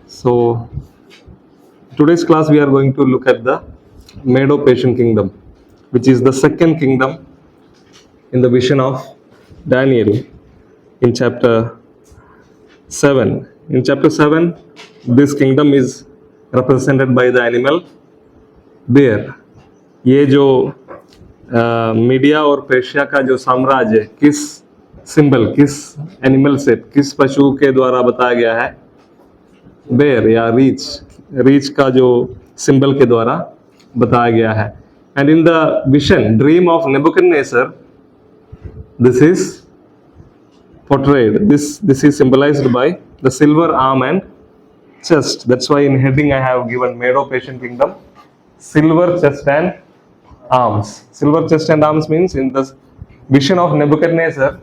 So, today's class we are going to look at the Medo-Persian kingdom, which is the second kingdom in the vision of Daniel in chapter 7. In chapter 7, this kingdom is represented by the animal bear. ये जो media और facie का जो साम्राज्य किस symbol, किस animal से, किस पशु के द्वारा बताया गया है? बेर या रीच का जो सिंबल के द्वारा बताया गया है. And in the vision dream of Nebuchadnezzar this is portrayed, this is symbolized by the silver arm and chest. That's why in heading I have given Medo-Persian kingdom, silver chest and arms. Silver chest and arms means in the vision of Nebuchadnezzar,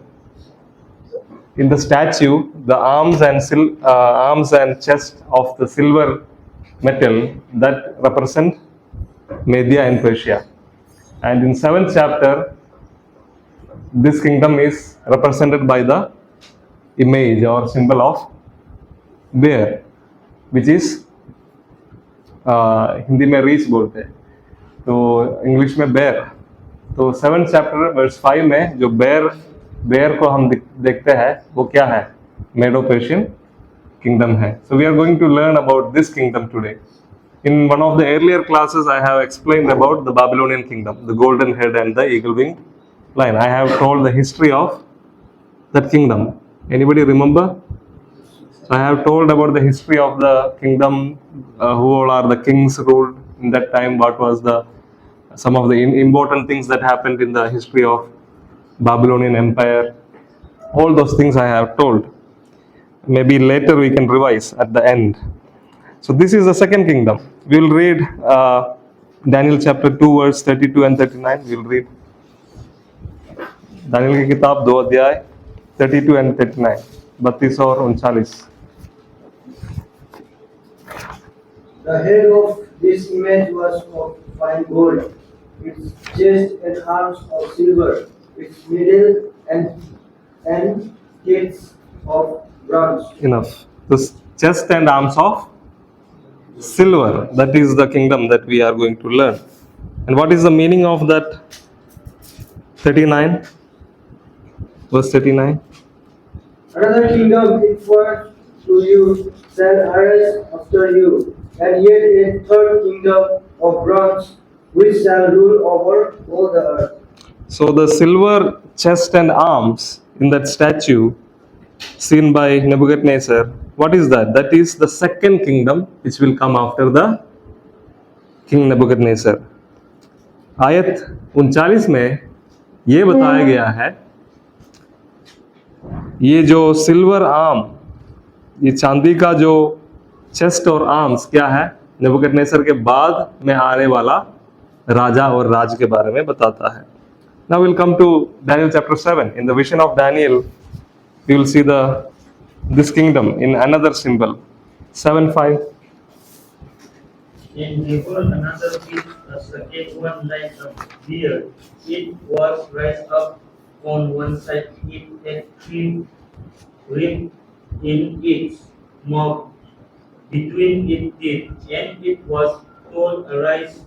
in the statue, the arms and chest of the silver metal that represent Media and Persia. And in 7th chapter, this kingdom is represented by the image or symbol of bear, which is Hindi में reach बोलते हैं, तो English में बेर. तो 7th chapter verse 5 में जो बेर को हम देखते हैं वो क्या है? मेडो-पर्शियन किंगडम है. So we are going to learn about this kingdom today. In one of the earlier classes I have explained about the Babylonian kingdom, the golden head and the eagle winged lion. I have told the history of that kingdom. Anybody remember? I have told about the history of the kingdom, who all are the kings ruled in that time, what was some of the important things that happened in the history of Babylonian Empire. All those things I have told. Maybe later we can revise at the end. So this is the second kingdom. We will read Daniel chapter 2 verse 32 and 39. We will read Daniel की किताब 2 अध्याय 32 and 39, 32 और 39. The head of this image was of fine gold, its chest and arms of silver, its middle and gates of bronze. Enough. The chest and arms of silver. That is the kingdom that we are going to learn. And what is the meaning of that 39? Verse 39. Another kingdom equal to you shall arise after you, and yet a third kingdom of bronze, which shall rule over all the earth. So the silver chest and arms in that statue seen by Nebuchadnezzar, what is that? That is the second kingdom which will come after the King Nebuchadnezzar. आयत 39 में ये बताया गया है, ये जो silver arm, ये चांदी का जो चेस्ट और आर्म्स क्या है? नेबुकदनेस्सर के बाद में आने वाला राजा और राज के बारे में बताता है. Now we'll come to Daniel chapter 7. In the vision of Daniel, you will see this kingdom in another symbol. 7:5. And behold, another beast, a second one like a bear. It was raised up on one side, it had 3 ribs in its mouth between its teeth, and it was told, arise,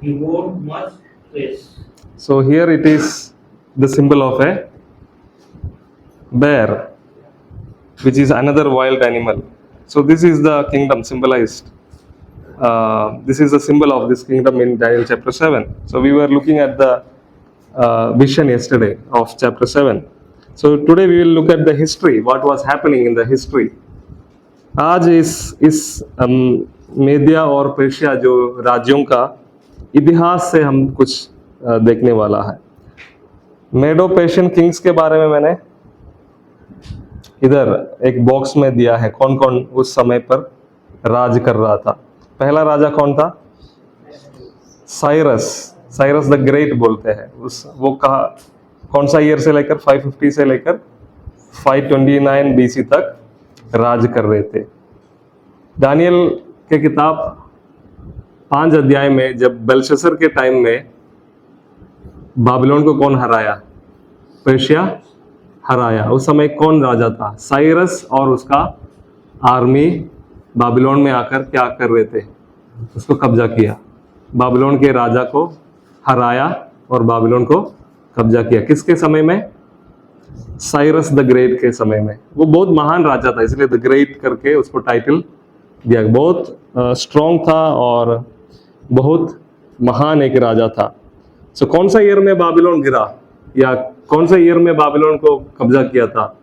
behold, much flesh. So here it is the symbol of a bear, which is another wild animal. So this is the kingdom symbolized. This is the symbol of this kingdom in Daniel chapter 7. So we were looking at the vision yesterday of chapter 7. So today we will look at the history, what was happening in the history. आज इस मेदिया और Persia जो राज्यों का इतिहास से हम कुछ देखने वाला है. मेडो पर्शियन किंग्स के बारे में मैंने इधर एक बॉक्स में दिया है, कौन कौन उस समय पर राज कर रहा था. पहला राजा कौन था? साइरस द ग्रेट बोलते हैं. वो कहा कौन सा ईयर से लेकर 550 से लेकर 529 BC तक राज कर रहे थे. दानियल के किताब 5 अध्याय में जब बेलशस्सर के टाइम में बाबिलोन को कौन हराया? पर्शिया हराया. उस समय कौन राजा था? साइरस और उसका आर्मी बाबिलोन में आकर क्या कर रहे थे, उसको कब्जा किया, बाबिलोन के राजा को हराया और बाबिलोन को कब्जा किया। किसके समय में? साइरस द ग्रेट के समय में। वो बहुत महान राजा था, इसलिए द ग्रेट करके उसको टाइटल दिया। बहुत स्ट्रॉन्ग था और बहुत महान एक राजा था। सो कौन सा ईयर में बाबिलोन गिरा, या कौन सा ईयर में बाबिलोन को कब्जा किया था?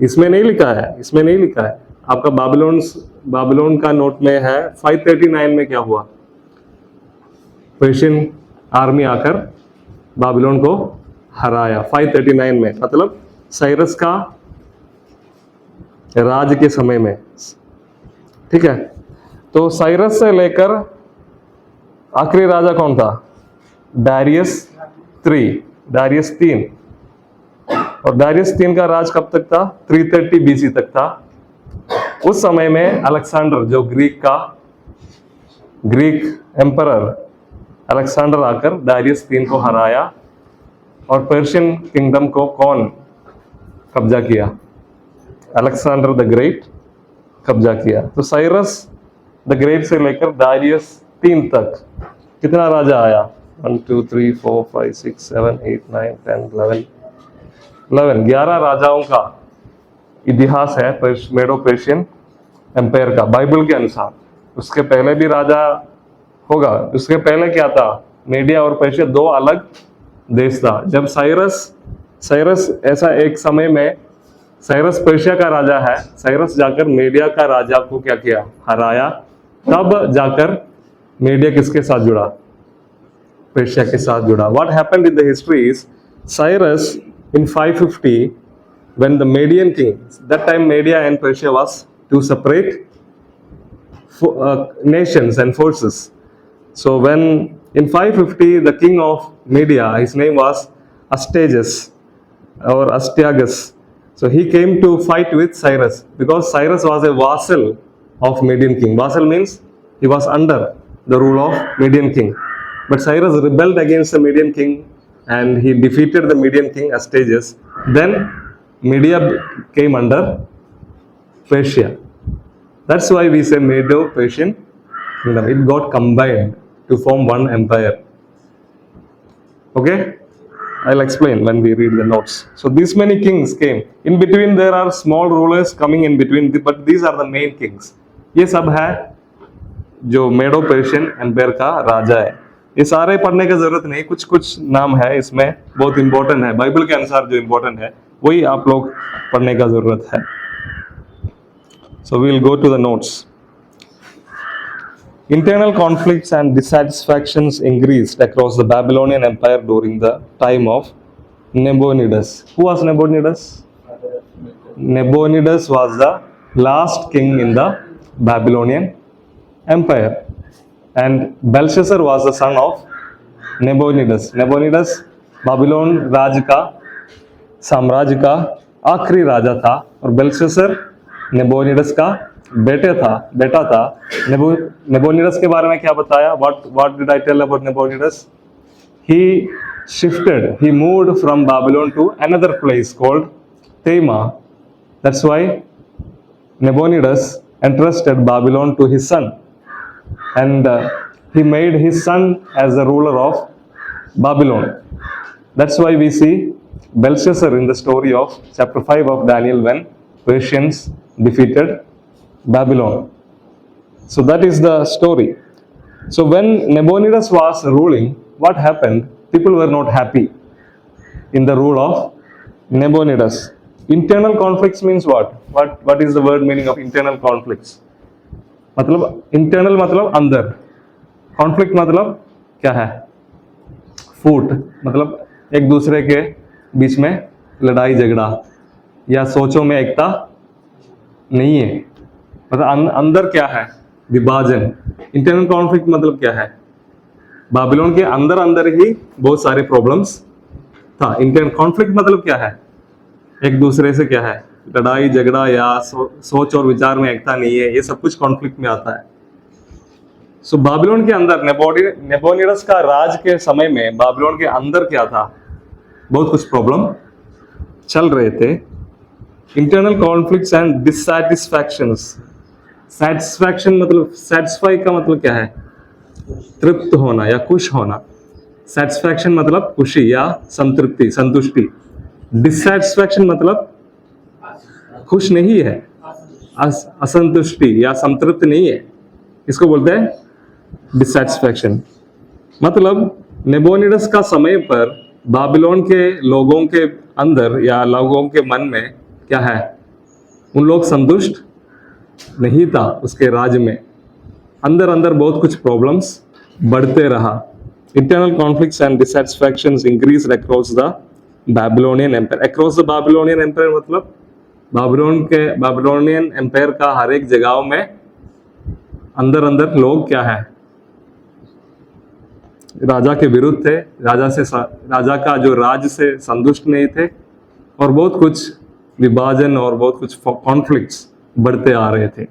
इसमें नहीं लिखा है, इसमें नहीं लिखा है। आपका बाबिलोन का नोट में है 539 में क्या हुआ? पर्शियन आर्मी आकर बाबिलोन को हराया 539 में, मतलब साइरस का राज के समय में। ठीक है, तो साइरस से लेकर आखिरी राजा कौन था? डारियस 3। और डारियस 3 का राज कब तक था? 330 BC तक था। उस समय में अलेक्जेंडर, जो ग्रीक एम्परर अलेक्जेंडर आकर डारियस 3 को हराया और पर्शियन किंगडम को कौन कब्जा किया? अलेक्जेंडर द ग्रेट कब्जा किया। तो साइरस द ग्रेट से लेकर डारियस 3 तक कितना राजा आया? 1 2 3 4 5 6 7 8 9 10 11 राजाओं का इतिहास है मेडो पर्शियन एम्पायर का, बाइबल के अनुसार। उसके पहले भी राजा होगा। उसके पहले क्या था? मीडिया और पर्शिया 2 अलग देश था। जब साइरस ऐसा एक समय में, साइरस पर्शिया का राजा है, साइरस जाकर मीडिया का राजा को क्या किया? हराया। तब जाकर मीडिया किसके साथ जुड़ा? पर्शिया के साथ जुड़ा। What happened in the history is Cyrus in 550, when the Median king, that time Media and Persia was two separate nations and forces. So when in 550 the king of Media, his name was Astyages or Astyages. So he came to fight with Cyrus because Cyrus was a vassal of Median king. Vassal means he was under the rule of Median king. But Cyrus rebelled against the Median king and he defeated the Median king Astyages. Then Media came under Persia. That's why we say Medo-Persian kingdom. It got combined to form one empire. Okay? I'll explain when we read the notes. So these many kings came. In between there are small rulers coming in between, but these are the main kings. ये सब है जो मेडो Persian empire का राजा है। ये सारे पढ़ने की जरूरत नहीं, कुछ कुछ नाम है इसमें बहुत इंपॉर्टेंट है, बाइबल के अनुसार जो इंपॉर्टेंट है वही आप लोग पढ़ने का जरूरत है। So we'll go to the notes. Internal conflicts and dissatisfactions increased across the Babylonian Empire during the time of Nabonidus. Who was Nabonidus? Nabonidus was the last king in the Babylonian Empire. And Belshazzar was the son of Nabonidus. Nabonidus Babylon राज का साम्राज्य का आखिरी राजा था और बेल्शास्सर नेबोनिडस का बेटा था। नेबोनिडस के बारे में क्या बताया? What did I tell about Nabonidus? He moved from Babylon to another place called Tema. That's why Nabonidus entrusted Babylon to his son, and he made his son as the ruler of Babylon. That's why we see Belshazzar in the story of chapter 5 of Daniel when Persians defeated Babylon. So that is the story. So when Nabonidus was ruling, what happened? People were not happy in the rule of Nabonidus. Internal conflicts means what? What is the word meaning of internal conflicts? मतलब internal मतलब अंदर, conflict मतलब क्या है? फूट, मतलब एक दूसरे के बीच में लड़ाई झगड़ा या सोचों में एकता नहीं है, मतलब अंदर क्या है? विभाजन। इंटरनल कॉन्फ्लिक्ट मतलब क्या है? बाबिलोन के अंदर ही बहुत सारे प्रॉब्लम्स था। इंटरनल कॉन्फ्लिक्ट मतलब क्या है? एक दूसरे से क्या है? लड़ाई झगड़ा या सोच और विचार में एकता नहीं है, ये सब कुछ कॉन्फ्लिक्ट में आता है। सो बाबिलोन के अंदर नेबोनिडस का राज के समय में बाबिलोन के अंदर क्या था? बहुत कुछ प्रॉब्लम चल रहे थे। Internal conflicts and dissatisfactions. Satisfaction मतलब, सेटिस्फाई का मतलब क्या है? तृप्त होना या खुश होना. सेटिस्फैक्शन मतलब खुशी या संतृप्ति, संतुष्टि. डिससैटिस्फैक्शन मतलब खुश नहीं है, असंतुष्टि या संतृप्त नहीं है, इसको बोलते हैं डिससैटिस्फैक्शन. मतलब नेबोनिडस का समय पर बाबिलोन के लोगों के अंदर या लोगों के मन में क्या है? उन लोग संतुष्ट नहीं था उसके राज्य में. अंदर अंदर बहुत कुछ प्रॉब्लम्स बढ़ते रहा. Internal conflicts and dissatisfactions increase across the Babylonian empire. Across the Babylonian empire मतलब बैबिलोनियन एम्पायर का हर एक जगह में अंदर अंदर लोग क्या है? राजा के विरुद्ध थे, राजा का जो राज से संतुष्ट नहीं थे, और बहुत कुछ विभाजन और बहुत कुछ कॉन्फ्लिक्ट्स बढ़ते आ रहे थे.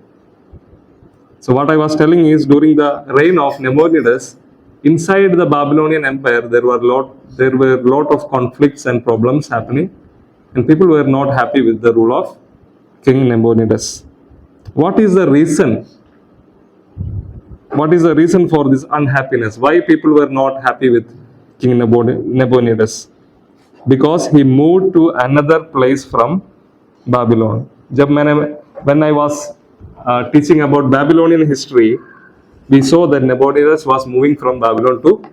So what I was telling is, during the reign of Nabonidus, inside the Babylonian Empire, there were lot of conflicts and problems happening, and people were not happy with the rule of King Nabonidus. What is the reason? What is the reason for this unhappiness? Why people were not happy with King Nabonidus? Because he moved to another place from Babylon. When I was teaching about Babylonian history, we saw that Nabonidus was moving from Babylon to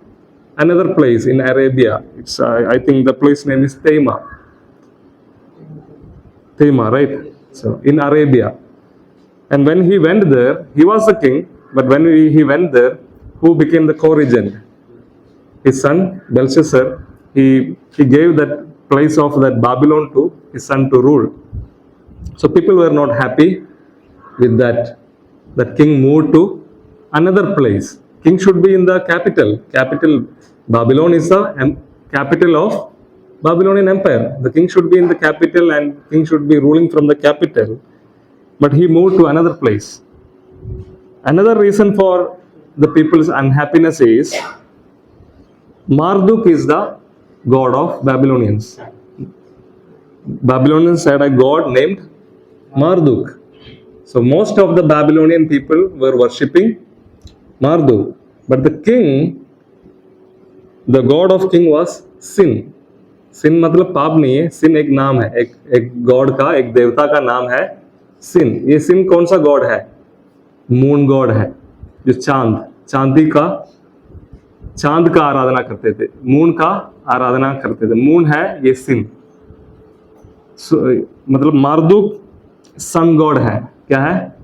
another place in Arabia. It's I think the place name is Tema, right? So in Arabia. And when he went there, he was a king, but when he went there, who became the co-regent? His son Belshazzar. He gave that place of that Babylon to his son to rule. So people were not happy with that. That king moved to another place. King should be in the capital. Babylon is the capital of Babylonian Empire. The king should be in the capital and king should be ruling from the capital. But he moved to another place. Another reason for the people's unhappiness is Marduk is the god of Babylonians. Babylonians had a god named Marduk. So most of the Babylonian people were worshipping Marduk. But the king, the god of king was Sin. सिन मतलब पाप नहीं है, सिन एक नाम है, एक God का, एक देवता का नाम है सिन. ये सिन कौन सा गॉड है? मून गॉड है, जो चांद का आराधना करते थे, मून का आराधना करते थे. मून है ये सिन. मतलब मार्दुक सन गॉड है. क्या है?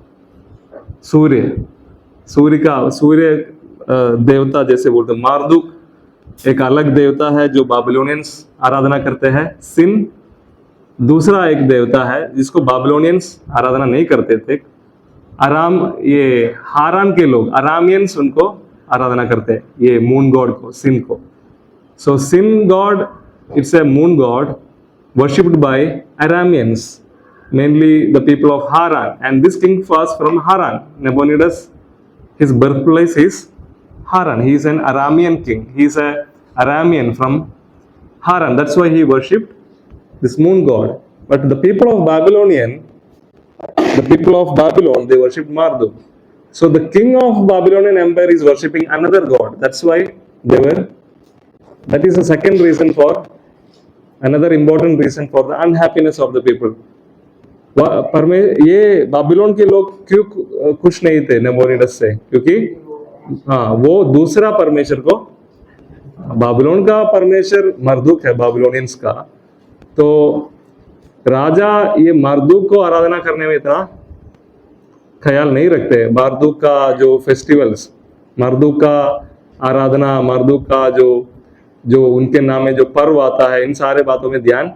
सूर्य देवता जैसे बोलते. मार्दुक एक अलग देवता है जो बाबिलोनियंस आराधना करते हैं. सिन दूसरा एक देवता है जिसको बाबिलोनियंस आराधना नहीं करते थे. ये हारान के लोग, अरामियंस, उनको आराधना करते हैं, ये मून गॉड को, सिन को. So Sin god, it's a moon god worshipped by Arameans, mainly the people of Haran, and this king was from Haran. Nabonidus, his birthplace is Haran. He is an Aramean king. He is a Aramean from Haran. That's why he worshipped this moon god. But the people of Babylon, they worshipped Marduk. So the king of Babylonian empire is worshipping another god. That's why that is the second reason for, another important reason for the unhappiness of the people. ये बाबिलोन के लोग क्यों खुश नहीं थे नेबोनिडस से? क्योंकि वो दूसरा परमेश्वर को, बाबिलोन का परमेश्वर मर्दुक है बाबिलोनियंस का, तो राजा ये मर्दुक को आराधना करने में इतना ख्याल नहीं रखते. मर्दुक का जो फेस्टिवल्स, मर्दुक का आराधना, मर्दुक का जो उनके नाम में जो पर्व आता है, इन सारे बातों में ध्यान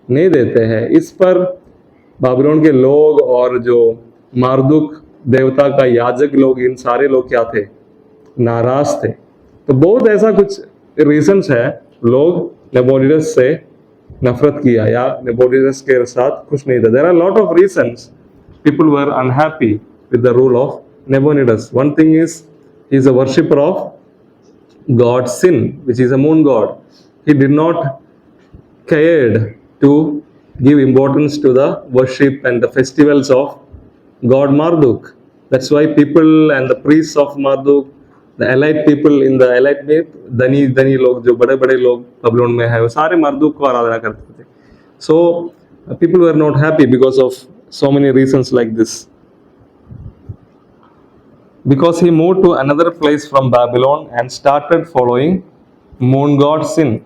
नहीं देते हैं. इस पर बाबिलोन के लोग और जो मार्दुक देवता का याजक लोग, इन सारे लोग क्या थे? नाराज थे. तो बहुत ऐसा कुछ रीजंस है, लोग नेबोनिडस से नफरत किया या नेबोनिडस के साथ खुश नहीं थे. There are lot of reasons people were unhappy with the rule of Nabonidus. One thing is, he is a worshipper of God Sin, which is a moon god. He did not cared to give importance to the worship and the festivals of God Marduk. That's why people and the priests of Marduk, the elite people in the elite में धनी धनी लोग जो बड़े बड़े लोग बबलोन में है वो सारे मर्दूक को आराधना करते थे. So people were not happy because of so many reasons like this. Because he moved to another place from Babylon and started following moon god Sin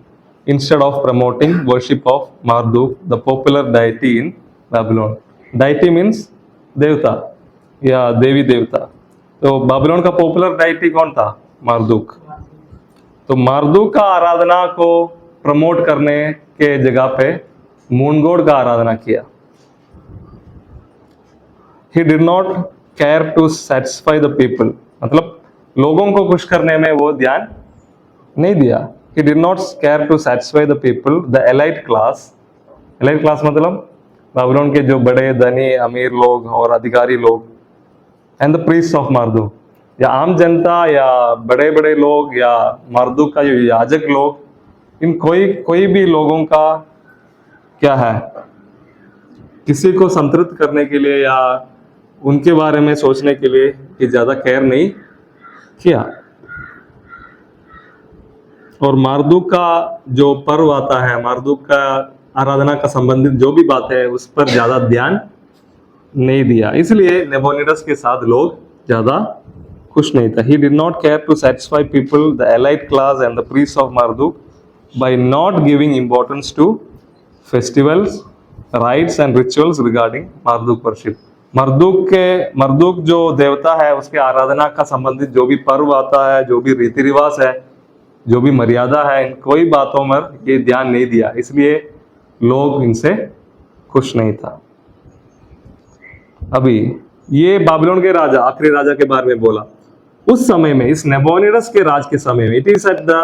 instead of promoting worship of Marduk, the popular deity in Babylon. Deity means देवता या देवी देवता. तो बाबिलोन का popular deity कौन था? मार्दुक. तो मार्दुक का आराधना को प्रमोट करने के जगह पे मून गॉड का आराधना किया. He did not care to satisfy the people. मतलब लोगों को खुश करने में वो ध्यान नहीं दिया. He did not care to satisfy the people, the elite class. elite class मतलब बाबिलोन के जो बड़े धनी अमीर लोग और अधिकारी लोग, एंड द प्रीस्ट ऑफ मार्दुक, या आम जनता या बड़े बड़े लोग या मार्दुक का जो याजक लोग, इन कोई भी लोगों का क्या है, किसी को संतृप्त करने के लिए या उनके बारे में सोचने के लिए कि ज्यादा केयर नहीं किया. और मार्दुक का जो पर्व आता है, मार्दुक का आराधना का संबंधित जो भी बात है उस पर ज्यादा ध्यान नहीं दिया. इसलिए नेबोनिडस के साथ लोग ज्यादा खुश नहीं था. He did not care to satisfy people, the elite class and the priests of Marduk by not giving importance to festivals, rites and rituals regarding Marduk worship. Marduk जो देवता है उसके आराधना का संबंधित जो भी पर्व आता है, जो भी रीति रिवाज है, जो भी मर्यादा है, इन कोई बातों में ये ध्यान नहीं दिया. इसलिए लोग इनसे खुश नहीं था. अभी ये बाबिलोन के राजा, आखिरी राजा के बारे में बोला. उस समय में, इस नेबोनिडस के राज के समय में, it is at the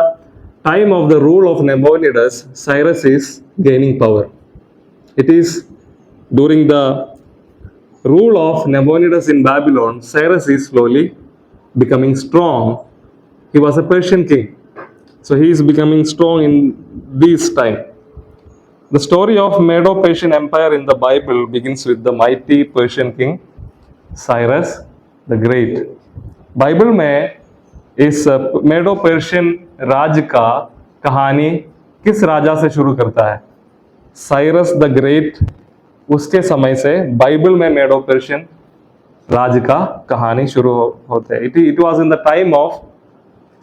time of the rule of नेबोनिडस, Cyrus is gaining power. It is during the rule of Nabonidus in Babylon, Cyrus is slowly becoming strong. He was a Persian king, so he is becoming strong in this time. The story of Medo-Persian Empire in the Bible begins with the mighty Persian king Cyrus the Great. Bible में इस मेडो-पर्शियन राज का कहानी किस राजा से शुरू करता है? Cyrus the great. उसके समय से बाइबल में मेडो पर्शियन राज का कहानी शुरू होते हैं. It was in the time of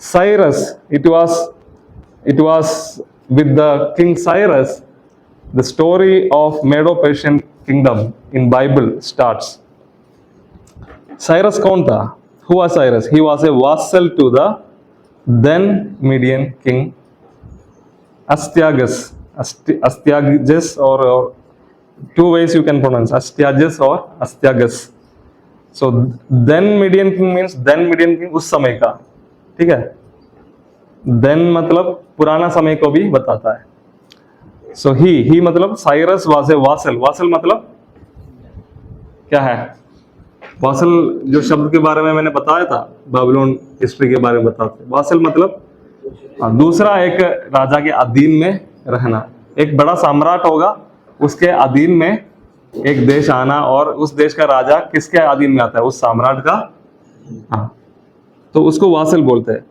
Cyrus. It was with the king Cyrus the story of Medo Persian kingdom in Bible starts. Cyrus कौन था? Who was Cyrus? He was a vassal to the then Median king Astyages. Astyages और two ways you can pronounce, Astyages or Astyages. So then Median king means then Median king उस समय का. ठीक है? Then मतलब पुराना समय को भी बताता है. So he मतलब Cyrus was a vassal. Vassal मतलब क्या है? वासल जो शब्द के बारे में मैंने बताया था, बाबिलोन हिस्ट्री के बारे में बताते. वासल मतलब दूसरा एक राजा के अधीन में रहना. एक बड़ा सम्राट होगा, उसके अधीन में एक देश आना, और उस देश का राजा किसके अधीन में आता है? उस सम्राट का. हाँ, तो उसको वासल बोलते हैं.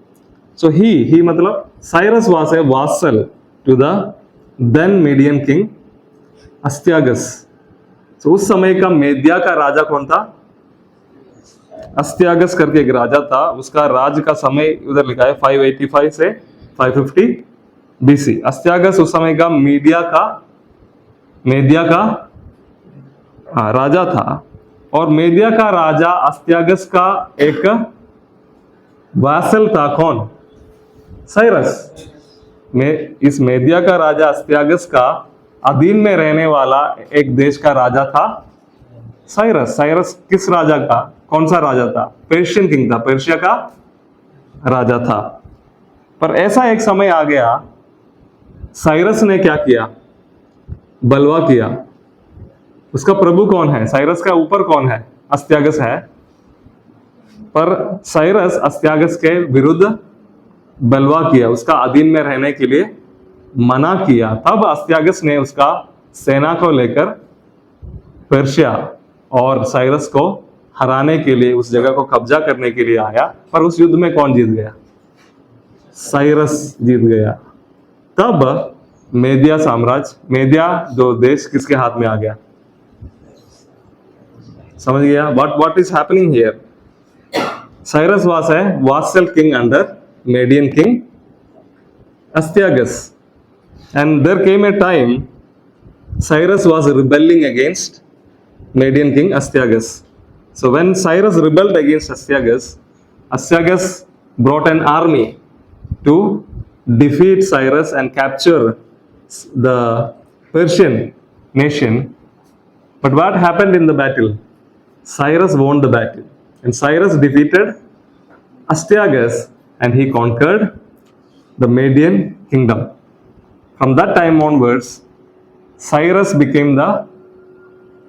सो ही मतलब Cyrus was a vassal to the then Median king Astyages. तो उस समय का मेदिया का राजा कौन था? अस्त्यागस करके एक राजा था. उसका राज का समय उधर लिखा है 585 से 550 BC. अस्त्यागस उस समय का मेदिया का राजा था. और मेदिया का राजा अस्त्यागस का एक वासल था. कौन? साइरस. इस मेदिया का राजा अस्त्यागस का अधीन में रहने वाला एक देश का राजा था साइरस. साइरस किस राजा का, कौन सा राजा था? पर्शियन किंग था, पर्शिया का राजा था. पर ऐसा एक समय आ गया, साइरस ने क्या किया? बलवा किया. उसका प्रभु कौन है? साइरस का ऊपर कौन है? अस्त्यागस है. पर साइरस अस्त्यागस के विरुद्ध बलवा किया, उसका अधीन में रहने के लिए मना किया. तब अस्त्यागस ने उसका सेना को लेकर पर्शिया और साइरस को हराने के लिए, उस जगह को कब्जा करने के लिए आया। पर उस युद्ध में कौन जीत गया? साइरस जीत गया। तब मेदिया साम्राज्य, मेदिया जो देश किसके हाथ में आ गया? समझ गया? what is happening here? Cyrus was a vassal king under Median king Astyages, and there came a time Cyrus was rebelling against Median king Astyages. So when Cyrus rebelled against Astyages, Astyages brought an army to defeat Cyrus and capture the Persian nation. But what happened in the battle? Cyrus won the battle, and Cyrus defeated Astyages, and he conquered the Median kingdom. From that time onwards, Cyrus became the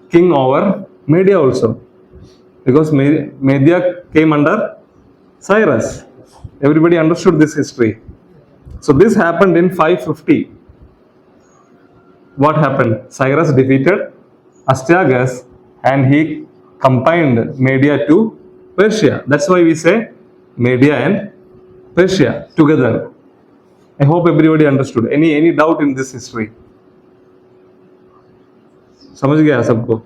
king over Media also, because Media came under Cyrus. Everybody understood this history. So this happened in 550. What happened? Cyrus defeated Astyages and he combined Media to Persia. That's why we say Media and Persia together. I hope everybody understood. Any doubt in this history? समझ गया सबको?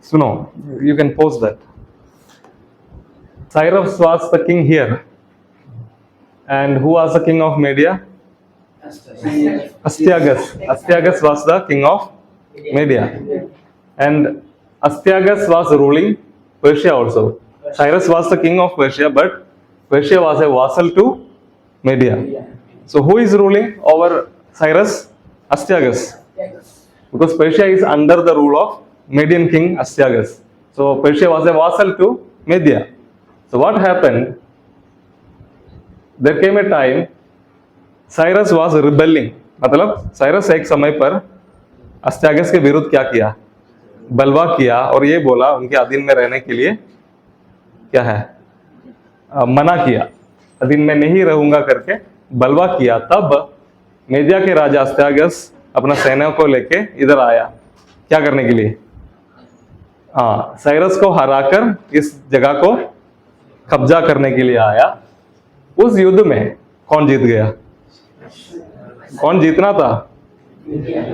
सुनो, you can pause that. Cyrus was the king here. And who was the king of Media? Astyages. Astyages was the king of Media. And Astyages was ruling Persia also. Cyrus was the king of Persia, but Persia was a vassal to Media. So who is ruling over Cyrus? Astyages. Because Persia is under the rule of Median king Astyages. So Persia was a vassal to Media. So what happened? There came a time Cyrus was rebelling. मतलब Cyrus एक समय पर अस्त्यागस के विरुद्ध क्या किया? बलवा किया, और ये बोला उनके अधीन में रहने के लिए क्या है? मना किया, अधीन में नहीं रहूंगा करके बलवा किया। तब मेदिया के राजा अस्त्यागस अपना सेना को लेके इधर आया, क्या करने के लिए? साइरस को हराकर इस जगह को कब्जा करने के लिए आया। उस युद्ध में कौन जीत गया? कौन जीतना था?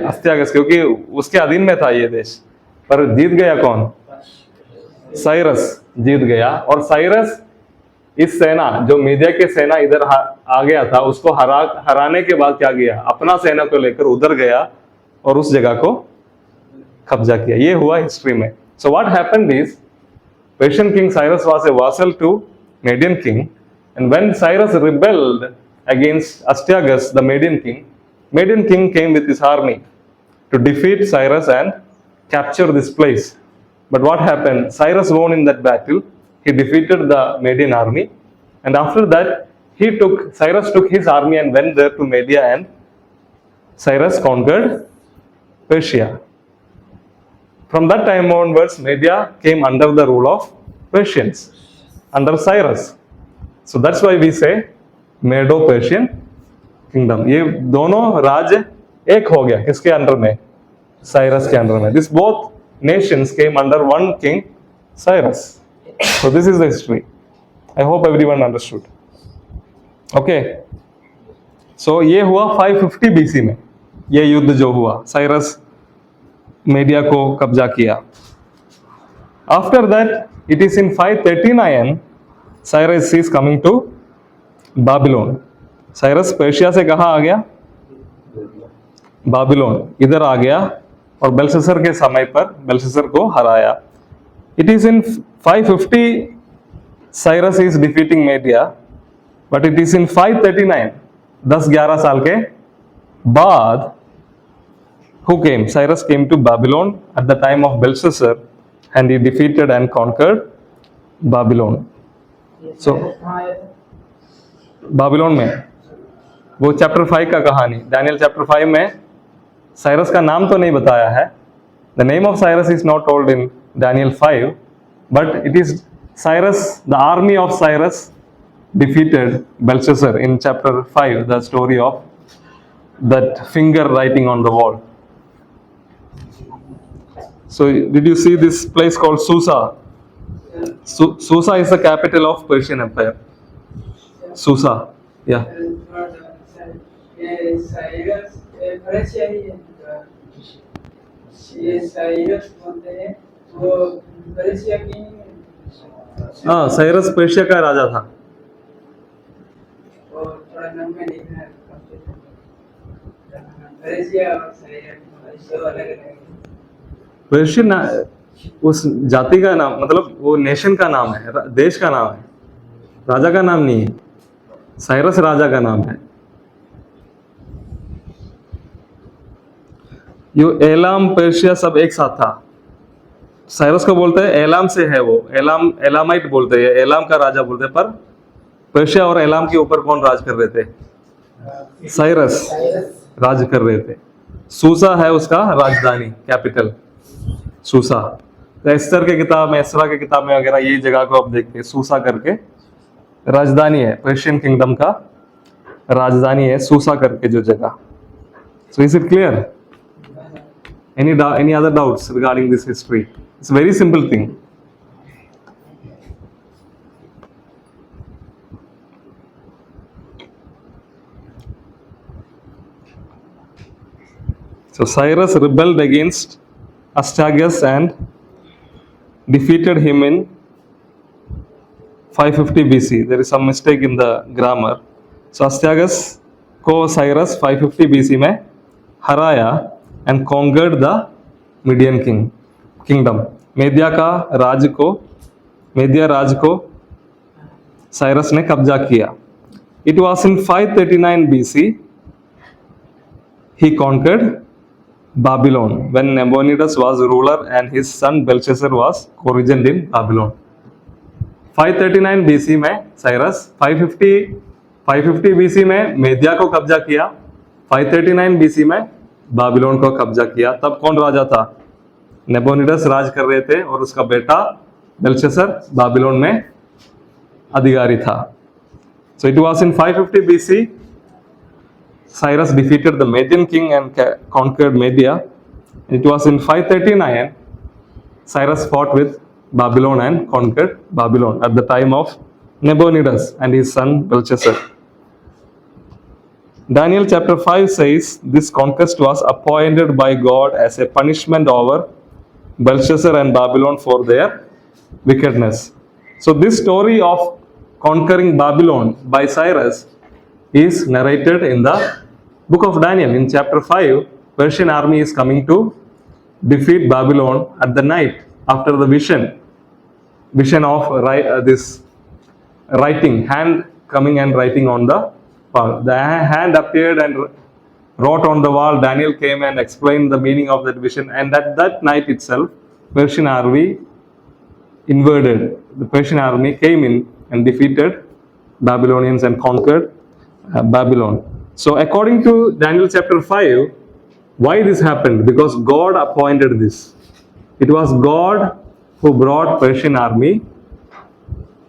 अस्त्यागस, क्योंकि उसके अधीन में था ये देश। पर जीत गया कौन? साइरस जीत गया। और साइरस इस सेना, जो मीडिया के सेना इधर आ गया था, उसको हराने के बाद क्या किया? अपना सेना को लेकर उधर गया और उस जगह को कब्जा किया। ये हुआ हिस्ट्री में। So what happened is, Persian king Cyrus was a vassal to Median king, and when Cyrus rebelled against Astyages, the Median king came with his army to defeat Cyrus and capture this place. But what happened? Cyrus won in that battle. He defeated the Median army, and after that Cyrus took his army and went there to Media, and Cyrus conquered Persia. From that time onwards, Media came under the rule of Persians, under Cyrus. So that's why we say Medo-Persian kingdom. ये दोनों राज्य एक हो गया, किसके under में? Cyrus के under में. This both nations came under one king, Cyrus. So this is the history. I hope everyone understood. Okay. So ये हुआ 550 BC में, ये युद्ध जो हुआ, साइरस मेडिया को कब्जा किया. After that, it is in 539, Cyrus is coming to Babylon. Cyrus Persia से कहाँ आ गया? बाबिलोन इधर आ गया और बेल्शस्सर के समय पर बेल्शस्सर को हराया. It is in 550 Cyrus is defeating Media, but it is in 539, 10-11 साल के बाद, who came? Cyrus came to Babylon at the time of Belshazzar, and he defeated and conquered Babylon. So Babylon में वो चैप्टर 5 का कहानी, डैनियल चैप्टर 5 में Cyrus का नाम तो नहीं बताया है. The name of Cyrus is not told in Daniel 5, but it is Cyrus, the army of Cyrus defeated Belshazzar in chapter 5, the story of that finger writing on the wall. So, did you see this place called Susa? Susa is the capital of Persian Empire. Susa, yeah. Cyrus Russia ही है ये Cyrus बोलते हैं वो Russia की हाँ, Cyrus Persia का राजा था. और थोड़ा नाम में लिखा है रशिया और साइरस दो अलग अलग हैं पर्शियन उस जाति का नाम, मतलब वो नेशन का नाम है, देश का नाम है, राजा का नाम नहीं है. साइरस राजा का नाम है. ये एलाम पर्शिया सब एक साथ था. साइरस को बोलते हैं एलाम से है वो, एलामाइट बोलते हैं, एलाम का राजा बोलते हैं. पर पर्शिया और एलाम के ऊपर कौन राज कर रहे थे? साइरस राज कर रहे थे. सूसा है उसका राजधानी, कैपिटल सूसा. तो एस्तर के किताब में, एस्रा के किताब में वगैरह यही जगह को आप देखते, सूसा करके राजधानी है, पर्शियन किंगडम का राजधानी है सूसा करके जो जगह. So is it clear? Any other doubts regarding this history? It's a very simple thing. So Cyrus rebelled against Astyages and defeated him in 550 BC. There is some mistake in the grammar. So Astyages को Cyrus 550 BC में हराया and conquered the Median kingdom. मेदिया राज को Cyrus ने कब्जा किया. It was in 539 BC he conquered Babylon when Nabonidus was ruler and his son Belshazzar was co-regent in Babylon. 539 BC में Cyrus 550 BC में मेदिया को कब्जा किया, 539 BC में बाबिलोन को कब्जा किया. तब कौन राजा था? नेबोनिडस राज कर रहे थे और उसका बेटा बेल्शस्सर बाबिलोन में अधिकारी था. So it was in 550 BC Cyrus defeated the Median king and conquered Media. It was in 539 Cyrus fought with Babylon and conquered Babylon at the time of Nabonidus and his son Belshazzar. Daniel chapter 5 says this conquest was appointed by God as a punishment over Belshazzar and Babylon for their wickedness. So this story of conquering Babylon by Cyrus is narrated in the book of Daniel. In chapter 5, Persian army is coming to defeat Babylon at the night after the vision of this writing, hand coming and writing on the wall. The hand appeared and wrote on the wall. Daniel came and explained the meaning of that vision, and at that night itself, Persian army invaded. The Persian army came in and defeated Babylonians and conquered Babylon. So according to Daniel chapter 5, why this happened? Because God appointed this. It was God who brought Persian army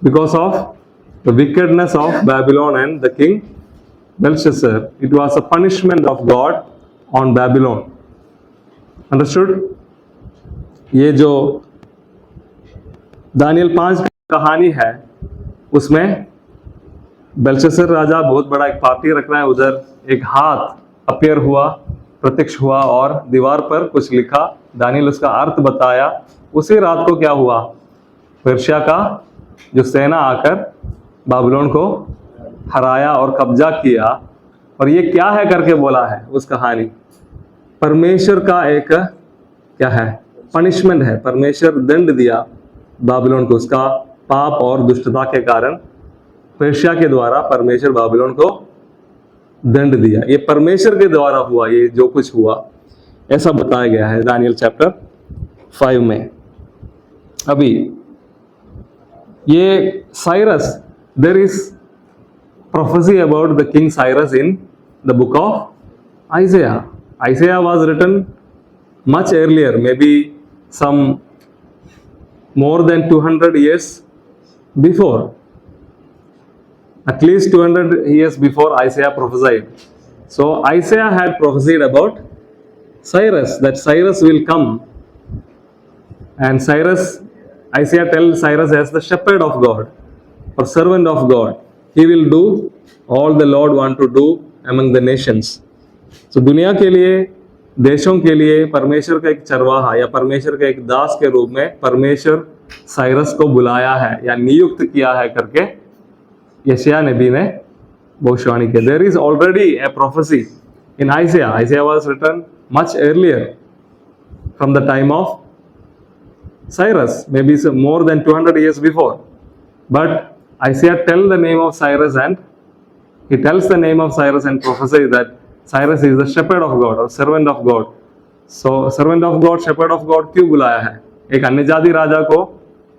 because of the wickedness of Babylon and the king Belshazzar. It was a punishment of God on Babylon. Understood? ये जो Daniel 5 की कहानी है उसमें बेल्शस्सर राजा बहुत बड़ा एक party रख रहा है. उधर एक हाथ अपियर हुआ, प्रत्यक्ष हुआ और दीवार पर कुछ लिखा. दानियल उसका अर्थ बताया. उसी रात को क्या हुआ? पर्शिया का जो सेना आकर बाबिलोन को हराया और कब्जा किया. और ये क्या है करके बोला है उस कहानी. परमेश्वर का एक क्या है? पनिशमेंट है. परमेश्वर दंड दिया बाबिलोन को उसका पाप और दुष्टता के कारण. पर्शिया के द्वारा परमेश्वर बाबिलोन को दंड दिया. ये परमेश्वर के द्वारा हुआ, ये जो कुछ हुआ ऐसा बताया गया है दानियल चैप्टर 5 में. अभी ये Cyrus, there is prophecy about the king Cyrus in the book of Isaiah. Isaiah was written much earlier, maybe some more than 200 years before, at least 200 years before Isaiah prophesied. So Isaiah had prophesied about Cyrus, that Cyrus will come. And Isaiah tells Cyrus as the shepherd of God or servant of God. He will do all the Lord want to do among the nations. So दुनिया के लिए, देशों के लिए परमेश्वर का एक चरवाहा या परमेश्वर का एक दास के रूप में परमेश्वर साइरस को बुलाया है या नियुक्त किया है करके यशायाह नबी ने भविष्यवाणी की. There is already a prophecy in Isaiah. Isaiah was written much earlier from the time of Cyrus, maybe more than 200 years before. But Isaiah tells the name of Cyrus and he tells the name of Cyrus and prophesies that Cyrus is the shepherd of God or servant of God. So servant of God, shepherd of God क्यों बुलाया है? एक अन्यजाति राजा को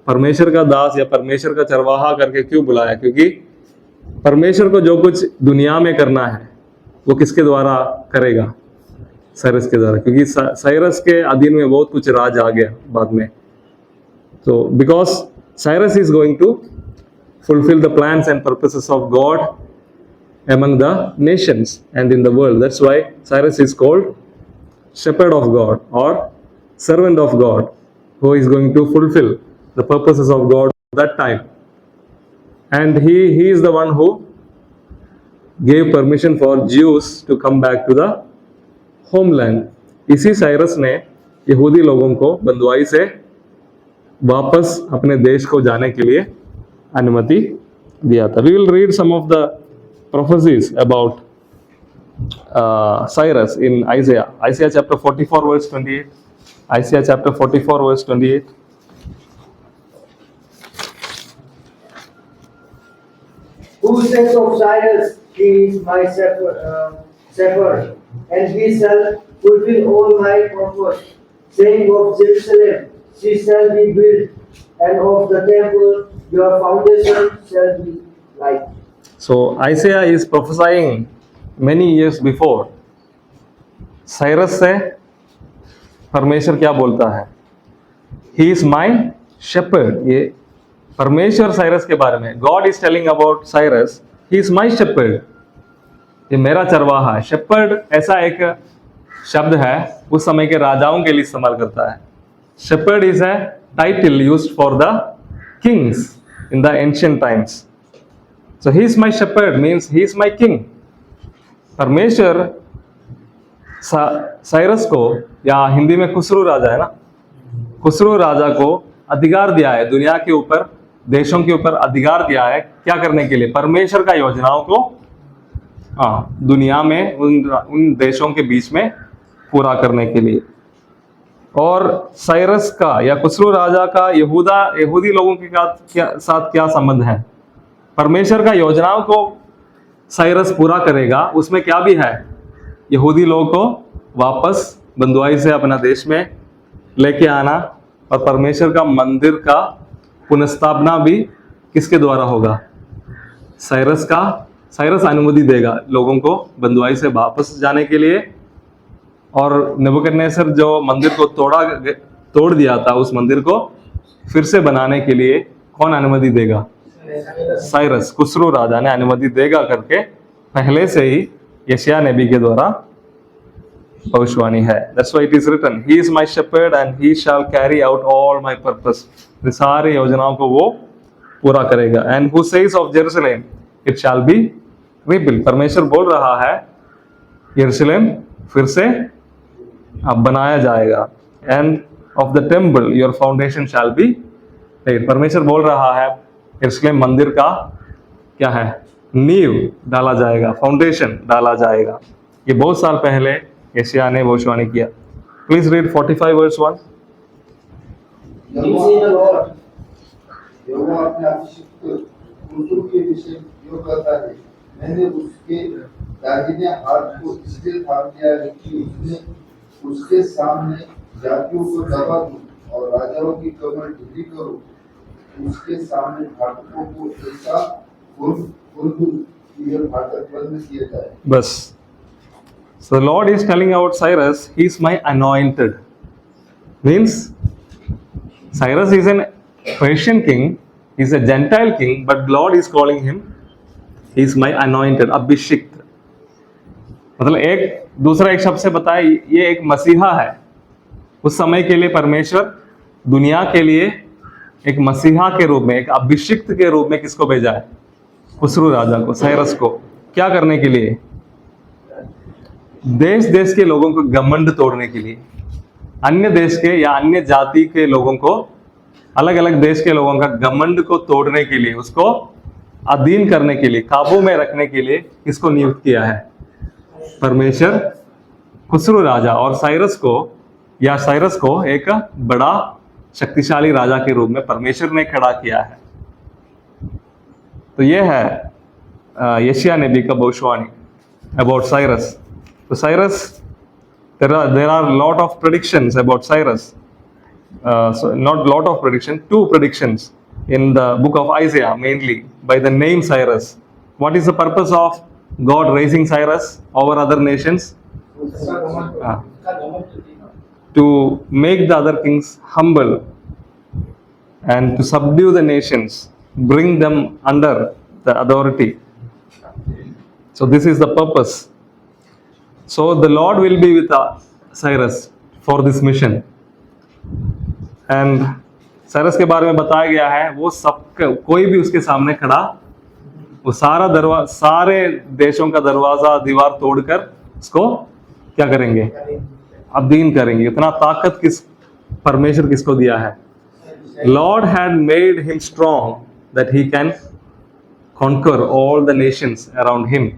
परमेश्वर का दास या परमेश्वर का चरवाहा करके क्यों बुलाया? क्योंकि परमेश्वर को जो कुछ दुनिया में करना है वो किसके द्वारा करेगा? साइरस के द्वारा, क्योंकि साइरस के अधीन में बहुत कुछ राज आ गया बाद में. So because Cyrus is going to fulfill the plans and purposes of God among the nations and in the world. That's why Cyrus is called shepherd of God or servant of God, who is going to fulfill the purposes of God at that time. And he is the one who gave permission for Jews to come back to the homeland. इसी Cyrus ने यहूदी लोगों को बंदुआई से वापस अपने देश को जाने के लिए अनुमति दिया था. We will read some of the prophecies about Cyrus in Isaiah. Isaiah chapter 44 verse 28. Isaiah chapter 44 verse 28. Who says of Cyrus, he is my shepherd, and he shall fulfill all my purpose. Saying of Jerusalem, she shall be built, and of the temple, your foundation shall be light. So Isaiah is prophesying many years before. Cyrus से परमेश्वर क्या बोलता है? He is my shepherd. ये परमेश्वर Cyrus के बारे में, God is telling about Cyrus, he is my shepherd. ये मेरा चरवाहा है. shepherd ऐसा एक शब्द है उस समय के राजाओं के लिए इस्तेमाल करता है. shepherd is a title used for the kings in the ancient times. So he is my shepherd means he is my king. परमेश्वर साइरस को, या हिंदी में खुसरू राजा है ना, खुसरू राजा को अधिकार दिया है दुनिया के ऊपर, देशों के ऊपर अधिकार दिया है. क्या करने के लिए? परमेश्वर का योजनाओं को दुनिया में उन देशों के बीच में पूरा करने के लिए. और साइरस का या खुसरू राजा का यहूदी लोगों के साथ क्या संबंध है? परमेश्वर का योजनाओं को साइरस पूरा करेगा. उसमें क्या भी है? यहूदी लोगों को वापस बंदुआई से अपना देश में लेके आना, और परमेश्वर का मंदिर का पुनर्स्थापना भी किसके द्वारा होगा? साइरस का. साइरस अनुमति देगा लोगों को बंदुआई से वापस जाने के लिए. और नेबुकदनेस्सर जो मंदिर को तोड़ दिया था, उस मंदिर को फिर से बनाने के लिए कौन अनुमति देगा? साइरस, खुसरू राजा ने अनुमति देगा करके पहले से ही यशायाह नबी के द्वारा भविष्यवाणी है. That's why it is written, he is my shepherd and he shall carry out all my purpose. ये सारी योजनाओं को वो पूरा करेगा. And who says of Jerusalem, it shall be rebuilt. परमेश्वर बोल रहा है यरूशलेम फिर से अब बनाया जाएगा. And of the temple your foundation shall be laid. परमेश्वर बोल रहा है यरूशलेम मंदिर का क्या है? नींव डाला जाएगा, फाउंडेशन डाला जाएगा. ये बहुत साल पहले यशायाह ने भविष्यवाणी किया. Please read 45 verse 1. यहोवा अपने अभिषिक्त पुरुषों के विषय यो कहता है, मैंने उसके दाहिने हाथ को इसलिए थाम दिया है कि उसके सामने जातियों को दबा दूं और राजाओं की कमर ढीली करूं. उसके सामने फाटकों को ऐसा खोल दूं कि यह फाटक बंद किए जाए. बस. So the Lord is telling about Cyrus, he is my anointed. Means Cyrus is an Persian king He is a Gentile king, but Lord is calling him, he is my anointed, अभिषिक्त. मतलब एक दूसरा एक शब्द से बताया, ये एक मसीहा है. उस समय के लिए परमेश्वर दुनिया के लिए एक मसीहा के रूप में, एक अभिषिक्त के रूप में किसको भेजा है? खुसरू राजा को, साइरस को. क्या करने के लिए? देश देश के लोगों को घमंड तोड़ने के लिए, अन्य देश के या अन्य जाति के लोगों को, अलग अलग देश के लोगों का घमंड को तोड़ने के लिए, उसको अधीन करने के लिए, काबू में रखने के लिए किसको नियुक्त किया है? परमेश्वर खुसरू राजा और साइरस को एक बड़ा शक्तिशाली राजा के रूप में परमेश्वर ने खड़ा किया है. तो यह है यशायाह नबी का भविष्यवाणी अबाउट साइरस. तो Cyrus, there are lot of predictions about Cyrus. So not lot of prediction, 2 predictions in the book of Isaiah, mainly by the name Cyrus. What is the purpose of God raising Cyrus over other nations? To make the other kings humble and to subdue the nations, bring them under the authority. So this is the purpose. So the Lord will be with Cyrus for this mission. And Cyrus के बारे में बताया गया है, वो सब कोई भी उसके सामने खड़ा, वो सारे देशों का दरवाजा दीवार तोड़कर उसको क्या करेंगे? अधीन करेंगे. इतना ताकत परमेश्वर किसको दिया है? Lord had made him strong that he can conquer all the nations around him,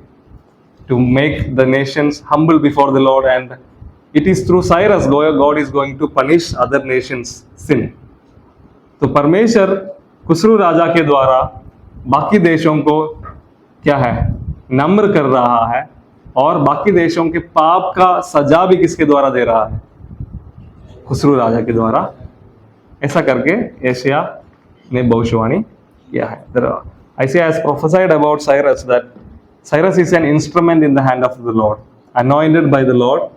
to make the nations humble before the Lord, and it is through Cyrus God is going to punish other nations' sin. तो परमेश्वर खुसरू राजा के द्वारा बाकी देशों को क्या है? नम्र कर रहा है, और बाकी देशों के पाप का सजा भी किसके द्वारा दे रहा है? खुसरू राजा के द्वारा. ऐसा करके यशायाह ने भविष्यवाणी किया है. Isaiah has prophesied about Cyrus, that Cyrus is an instrument in the hand of the Lord, anointed by the Lord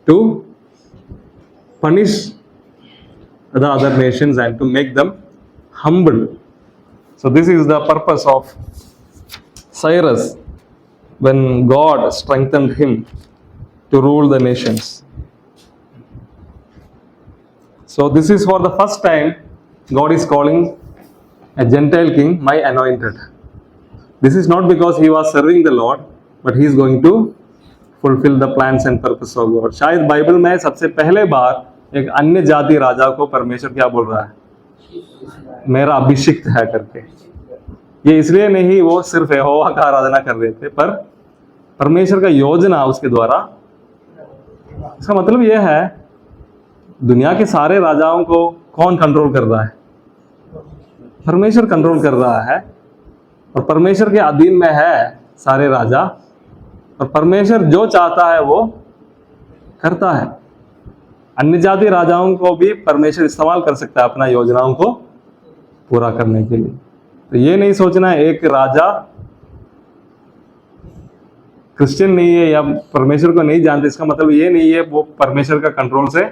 to punish the other nations and to make them humble. So this is the purpose of Cyrus when God strengthened him to rule the nations. So this is for the first time God is calling a Gentile king my anointed. This is not because he was serving the Lord, but he is going to fulfill the plans and purpose of God. शायद Bible में सबसे पहले बार एक अन्य जाति राजा को परमेश्वर क्या बोल रहा है? मेरा अभिषिक्त है करके. ये इसलिए नहीं वो सिर्फ यहोवा का आराधना कर रहे थे, पर परमेश्वर का योजना उसके द्वारा. इसका मतलब यह है, दुनिया के सारे राजाओं को कौन कंट्रोल कर रहा है? परमेश्वर कंट्रोल कर रहा है, और परमेश्वर के अधीन में है सारे राजा, और परमेश्वर जो चाहता है वो करता है. अन्य जाति राजाओं को भी परमेश्वर इस्तेमाल कर सकता है अपना योजनाओं को पूरा करने के लिए. तो ये नहीं सोचना है एक राजा क्रिश्चियन नहीं है या परमेश्वर को नहीं जानते, इसका मतलब ये नहीं है वो परमेश्वर का कंट्रोल से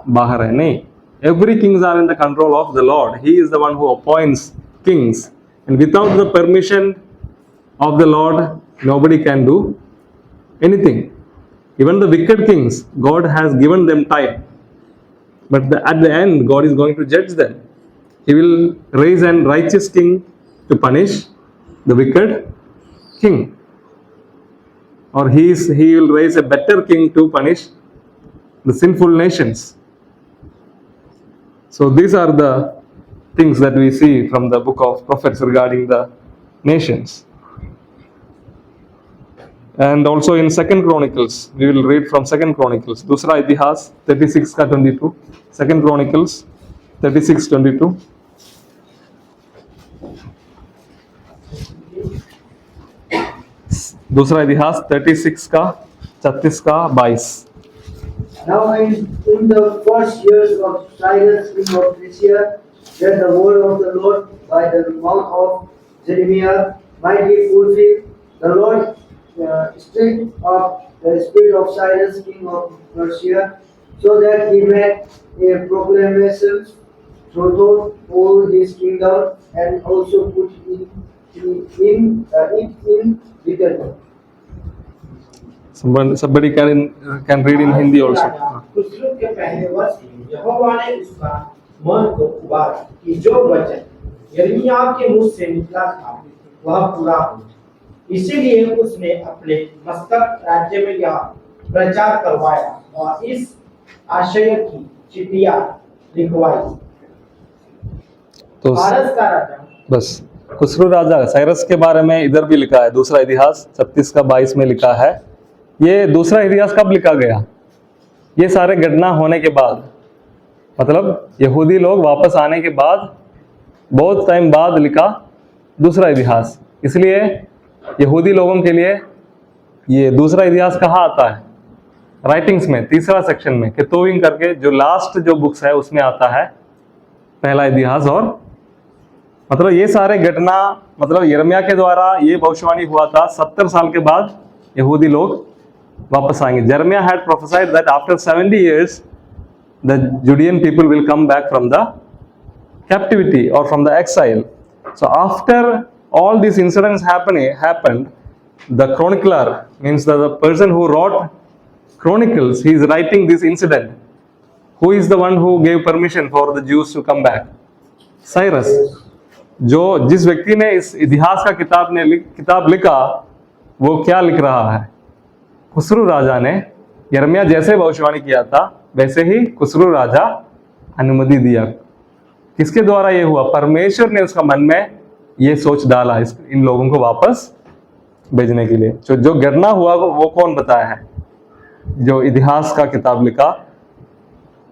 बाहर है. नहीं, every kings are in the control of the Lord. He is the one who appoints kings, and without the permission of the Lord, nobody can do anything. Even the wicked kings, God has given them time, but at the end, God is going to judge them. He will raise a righteous king to punish the wicked king, or he will raise a better king to punish the sinful nations. So these are the things that we see from the book of prophets regarding the nations. And also in 2nd Chronicles, we will read from 2nd Chronicles. दूसरा इतिहास 36 का 22. 2nd Chronicles 36:22. दूसरा इतिहास 36 का 36 का 22. Now in the first years of Cyrus king of Persia, that the word of the Lord by the mouth of Jeremiah might be fulfilled, the Lord stirred up the spirit of Cyrus king of Persia, so that he made a proclamation throughout all his kingdom and also put it in return. Somebody can read in Hindi also. Khusro के पहले वर्ष में यहोवा ने उसका मन को उबारा कि जो वचन यिर्मयाह के मुंह से निकला था वह पूरा हो जाए। इसीलिए उसने अपने मस्तक राज्य में यह प्रचार करवाया और इस आशय की चिट्ठियां लिखवाई। तो फारस का राजा बस खुसरो राजा साइरस के बारे में इधर भी लिखा है, दूसरा इतिहास 36 का 22 में लिखा है। ये दूसरा इतिहास कब लिखा गया? ये सारे घटना होने के बाद, मतलब यहूदी लोग वापस आने के बाद बहुत टाइम बाद लिखा दूसरा इतिहास। इसलिए यहूदी लोगों के लिए ये दूसरा इतिहास कहाँ आता है? राइटिंग्स में, तीसरा सेक्शन में, केतुविंग करके जो लास्ट जो बुक्स है उसमें आता है पहला इतिहास। और मतलब ये सारे घटना, मतलब यिर्मयाह के द्वारा ये भविष्यवाणी हुआ था 70 साल के बाद यहूदी लोग वापस आएंगे। Jeremiah had prophesied that after 70 years the Judean people will come back from the captivity or from the exile. So after all these incidents happened, the chronicler, means the person who wrote chronicles, he is writing this incident. Who is the one who gave permission for the Jews to come back? Cyrus. जो जिस व्यक्ति ने इस इतिहास का किताब लिखा, वो क्या लिख रहा है? खुसरो राजा ने यिर्मयाह जैसे भविष्यवाणी किया था वैसे ही खुसरो राजा अनुमति दिया। किसके द्वारा ये हुआ? परमेश्वर ने उसका मन में ये सोच डाला इन लोगों को वापस भेजने के लिए। जो घटना हुआ वो कौन बताया है? जो इतिहास का किताब लिखा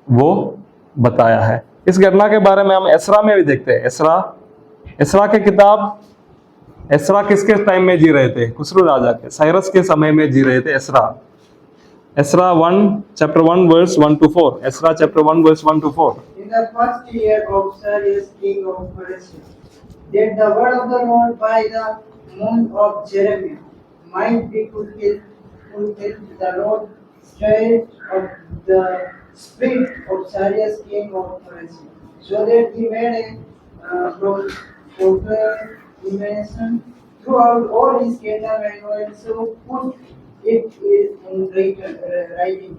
वो बताया है। इस घटना के बारे में हम एसरा में भी देखते हैं। एसरा के किताब, एसरा किसके टाइम में जी रहे थे? खुसरो राजा के, साइरस के समय में जी रहे थे एसरा। एसरा 1 chapter 1 verse 1 to 4। Ezra chapter 1 verse 1 to 4। In the first year of Cyrus king of Persia, that the word of the Lord by the mouth of Jeremiah might be fulfilled, the Lord stirred up the spirit of Cyrus king of Persia, so that he made a proclamation throughout all his kingdom and also put it in writing.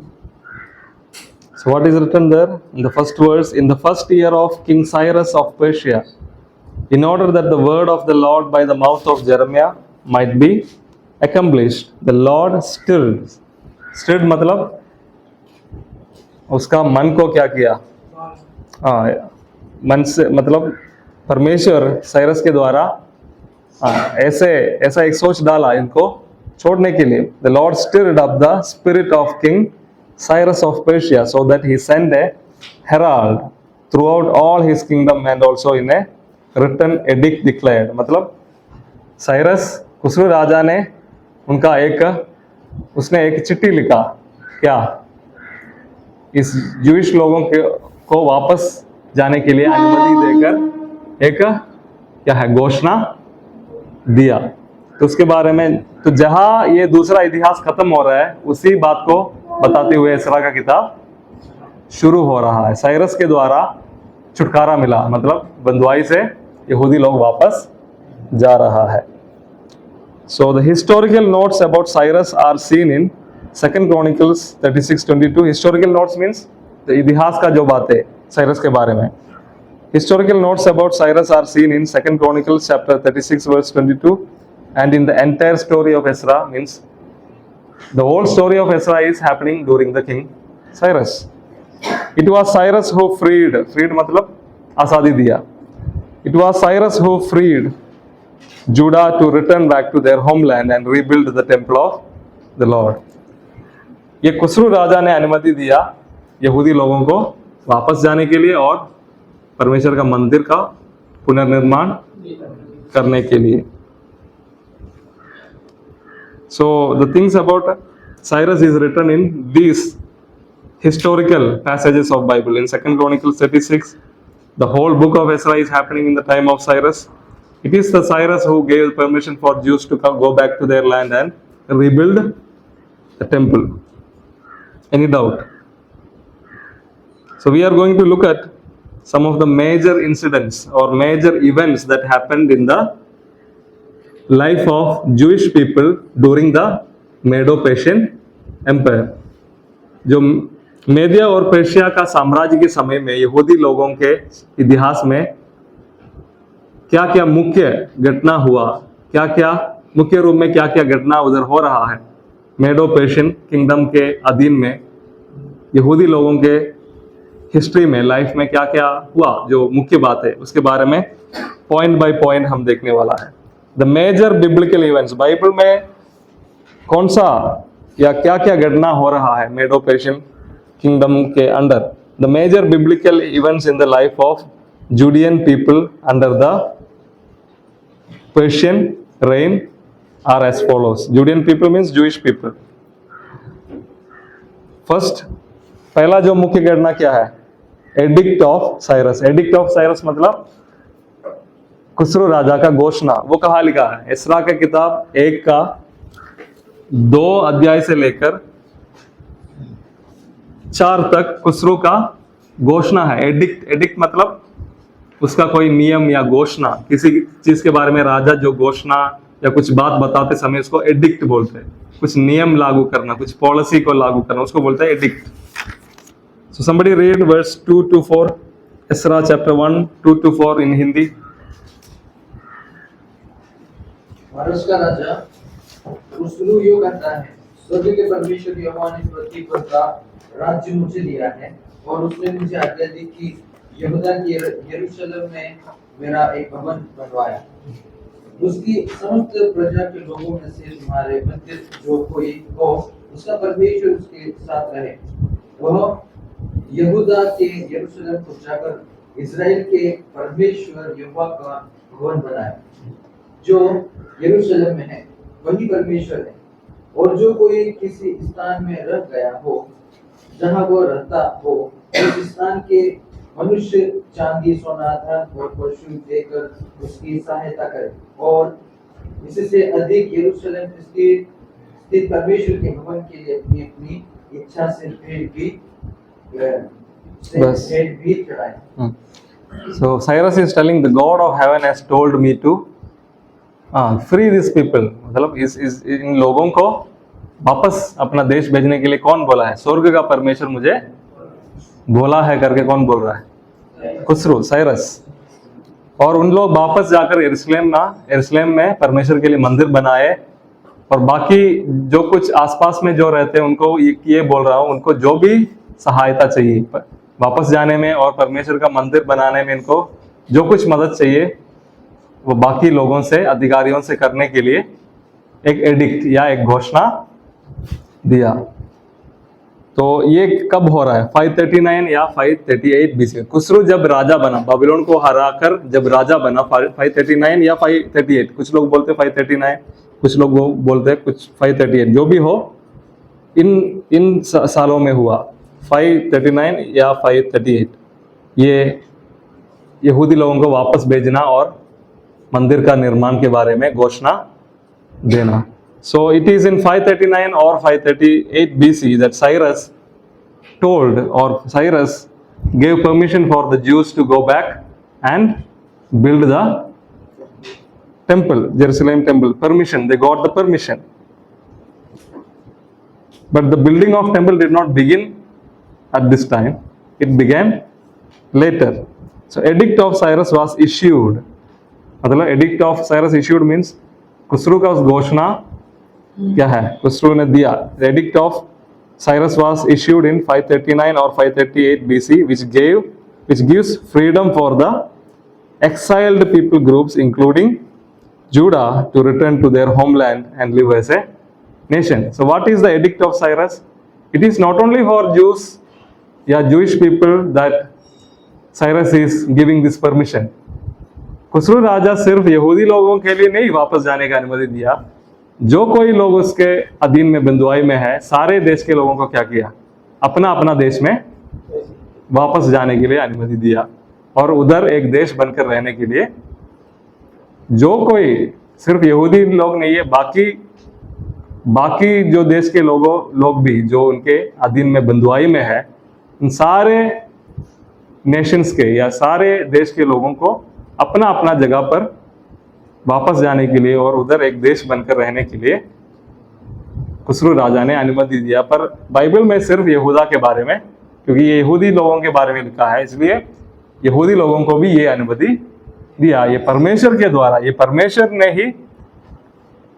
So what is written there in the first verse? In the first year of King Cyrus of Persia, in order that the word of the Lord by the mouth of Jeremiah might be accomplished, the Lord stirred मतलब उसका मन को क्या किया? मन से मतलब परमेश्वर साइरस के द्वारा ऐसा एक सोच डाला इनको छोड़ने के लिए। The Lord stirred up the spirit of King Cyrus of Persia so that he sent a herald throughout all his kingdom and also in a written edict declared। मतलब साइरस खुसरो राजा ने उसने एक चिट्ठी लिखा, क्या? इस जूइश लोगों को वापस जाने के लिए अनुमति देकर एक क्या है घोषणा दिया। तो उसके बारे में, तो जहां ये दूसरा इतिहास खत्म हो रहा है उसी बात को बताते हुए एसरा का किताब शुरू हो रहा है। साइरस के द्वारा छुटकारा मिला, मतलब बंधुआई से यहूदी लोग वापस जा रहा है। So the historical notes about Cyrus are seen in 2 Chronicles 36:22। historical notes means the इतिहास का जो बातें साइरस के बारे में। Historical notes about Cyrus are seen in 2 Chronicles chapter 36 verse 22, and in the entire story of Ezra, means the whole story of Ezra is happening during the king Cyrus। It was Cyrus who freed मतलब आज़ादी दिया। It was Cyrus who freed Judah to return back to their homeland and rebuild the temple of the Lord। ये खुसरो राजा ने अनुमति दिया यहूदी लोगों को वापस जाने के लिए और परमेश्वर का मंदिर का पुनर्निर्माण करने के लिए। So the things about Cyrus is written in these historical passages of Bible। In 2 Chronicles 36, the whole book of Ezra is happening in the time of Cyrus। It is the Cyrus who gave permission for Jews to go back to their land and rebuild the temple। Any doubt? So we are going to look at some of the major incidents or major events that happened in the life of Jewish people during the Medo-Persian Empire. जो मेदिया और Persia का साम्राज्य के समय में यहूदी लोगों के इतिहास में क्या क्या मुख्य घटना हुआ, क्या क्या मुख्य रूप में क्या क्या घटना उधर हो रहा है, मेडो पर्शियन किंगडम के अधीन में यहूदी लोगों के हिस्ट्री में, लाइफ में क्या क्या हुआ, जो मुख्य बात है उसके बारे में पॉइंट बाय पॉइंट हम देखने वाला है. The major biblical events, Bible में कौन सा या क्या क्या घटना हो रहा है मेडो पर्शियन किंगडम के under. The major biblical events in the life of Judean people under the Persian reign are as follows. Judean people means Jewish people. First, पहला जो मुख्य घटना क्या है, edict of Cyrus. Edict of Cyrus मतलब खुसरो राजा का घोषणा. वो कहाँ लिखा है, एस्रा का किताब 1 का 2 अध्याय से लेकर 4 तक खुसरो का घोषणा है. एडिक्ट मतलब उसका कोई नियम या घोषणा, किसी चीज के बारे में राजा जो घोषणा या कुछ बात बताते समय उसको एडिक्ट बोलते हैं. कुछ नियम लागू करना, कुछ पॉलिसी को लागू करना, उसको बोलते हैं addict. So somebody read verse 2 to 4, Ezra chapter 1 2 to 4 in Hindi. फारस का राजा खुसरो यो कहता है, स्वर्ग के परमेश्वर यहोवा ने पृथ्वी पर का राज्य मुझे दिया है और उसने मुझे आज्ञा दी कि यहूदा के यरूशलेम में मेरा एक भवन बनवाया. उसकी समस्त प्रजा के लोगों में से तुम्हारे मध्य जो कोई हो, उसका परमेश्वर उसके साथ रहे. वह यहूदा के यरूशलेम को जाकर इस्राएल के परमेश्वर यहोवा का भवन बनाए, जो यरूशलेम में है, वही परमेश्वर है. और जो कोई किसी स्थान में रह गया हो जहाँ वो रहता हो, उस स्थान के मनुष्य चांदी, सोना, धन और पशु देकर उसकी सहायता करे और इससे अधिक यरूशलेम स्थित परमेश्वर के भवन के लिए अपनी अपनी इच्छा से भेंट भी चढ़ाए. So Cyrus is telling the God of heaven has told me to free these people. मतलब इस इन लोगों को वापस अपना देश भेजने के लिए कौन बोला है, स्वर्ग का परमेश्वर मुझे बोला है करके कौन बोल रहा है, खुसरो, साइरस. और उन लोग वापस जाकर यरूशलेम में परमेश्वर के लिए मंदिर बनाए. और बाकी जो कुछ आसपास में जो रहते हैं उनको ये बोल रहा हूँ, उनको जो भी सहायता चाहिए वापस जाने में और परमेश्वर का मंदिर बनाने में, इनको जो कुछ मदद चाहिए वो बाकी लोगों से, अधिकारियों से करने के लिए एक एडिक्ट या एक घोषणा दिया. तो ये कब हो रहा है, 539 या 538 BC. खुसरो जब राजा बना, बाबिलोन को हराकर जब राजा बना, 539 या 538, कुछ लोग बोलते 539, कुछ लोग वो बोलते कुछ 538, जो भी हो इन सालों में हुआ, 539 या 538. ये यहूदी लोगों को वापस भेजना और मंदिर का निर्माण के बारे में घोषणा देना. So it is in 539 or 538 BC that Cyrus gave permission for the Jews to go back and build the temple, Jerusalem temple. Permission, they got the permission. But the building of temple did not begin at this time. It began later. So edict of Cyrus was issued. मतलब edict of Cyrus issued means Khusro का उस घोषणा क्या है, खुसरो ने दिया. The edict of Cyrus was issued in 539 or 538 BC, which gives freedom for the exiled people groups, including Judah, to return to their homeland and live as a nation. So, what is the edict of Cyrus? It is not only for Jews, Jewish people that Cyrus is giving this permission. Khusro राजा सिर्फ यहूदी लोगों के लिए नहीं वापस जाने का अनुमति दिया, जो कोई लोग उसके अधीन में बंधुआई में है, सारे देश के लोगों को क्या किया, अपना अपना देश में वापस जाने के लिए अनुमति दिया और उधर एक देश बनकर रहने के लिए. जो कोई सिर्फ यहूदी लोग नहीं है, बाकी जो देश के लोग भी जो उनके अधीन में बंधुआई में है, उन सारे नेशंस के या सारे देश के लोगों को अपना अपना जगह पर वापस जाने के लिए और उधर एक देश बनकर रहने के लिए खुसरू राजा ने अनुमति दिया। पर बाइबल में सिर्फ यहूदा के बारे में, क्योंकि ये यहूदी लोगों के बारे में लिखा है, इसलिए यहूदी लोगों को भी ये अनुमति दिया। ये परमेश्वर के द्वारा, ये परमेश्वर ने ही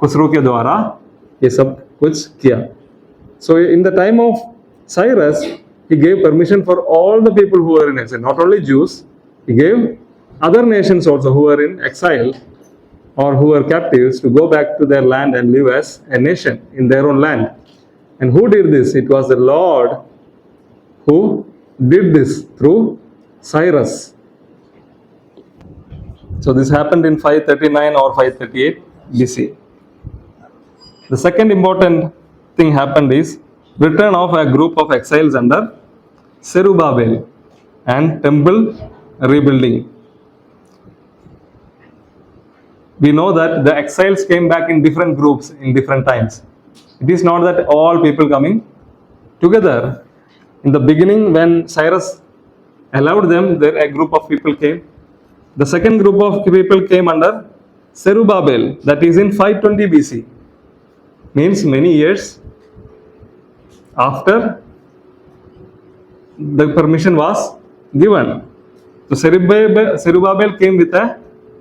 खुसरू के द्वारा ये सब कुछ किया। So in the time of Cyrus he gave permission for all the people who were in exile, not only Jews, he gave other nations also who were in exile or who were captives to go back to their land and live as a nation in their own land. And who did this? It was the Lord who did this through Cyrus. So this happened in 539 or 538 BC. The second important thing happened is return of a group of exiles under Zerubbabel and temple rebuilding. We know that the exiles came back in different groups in different times. It is not that all people coming together. In the beginning, when Cyrus allowed them, there a group of people came. The second group of people came under Zerubbabel, that is in 520 BC. Means many years after the permission was given. So Zerubbabel came with a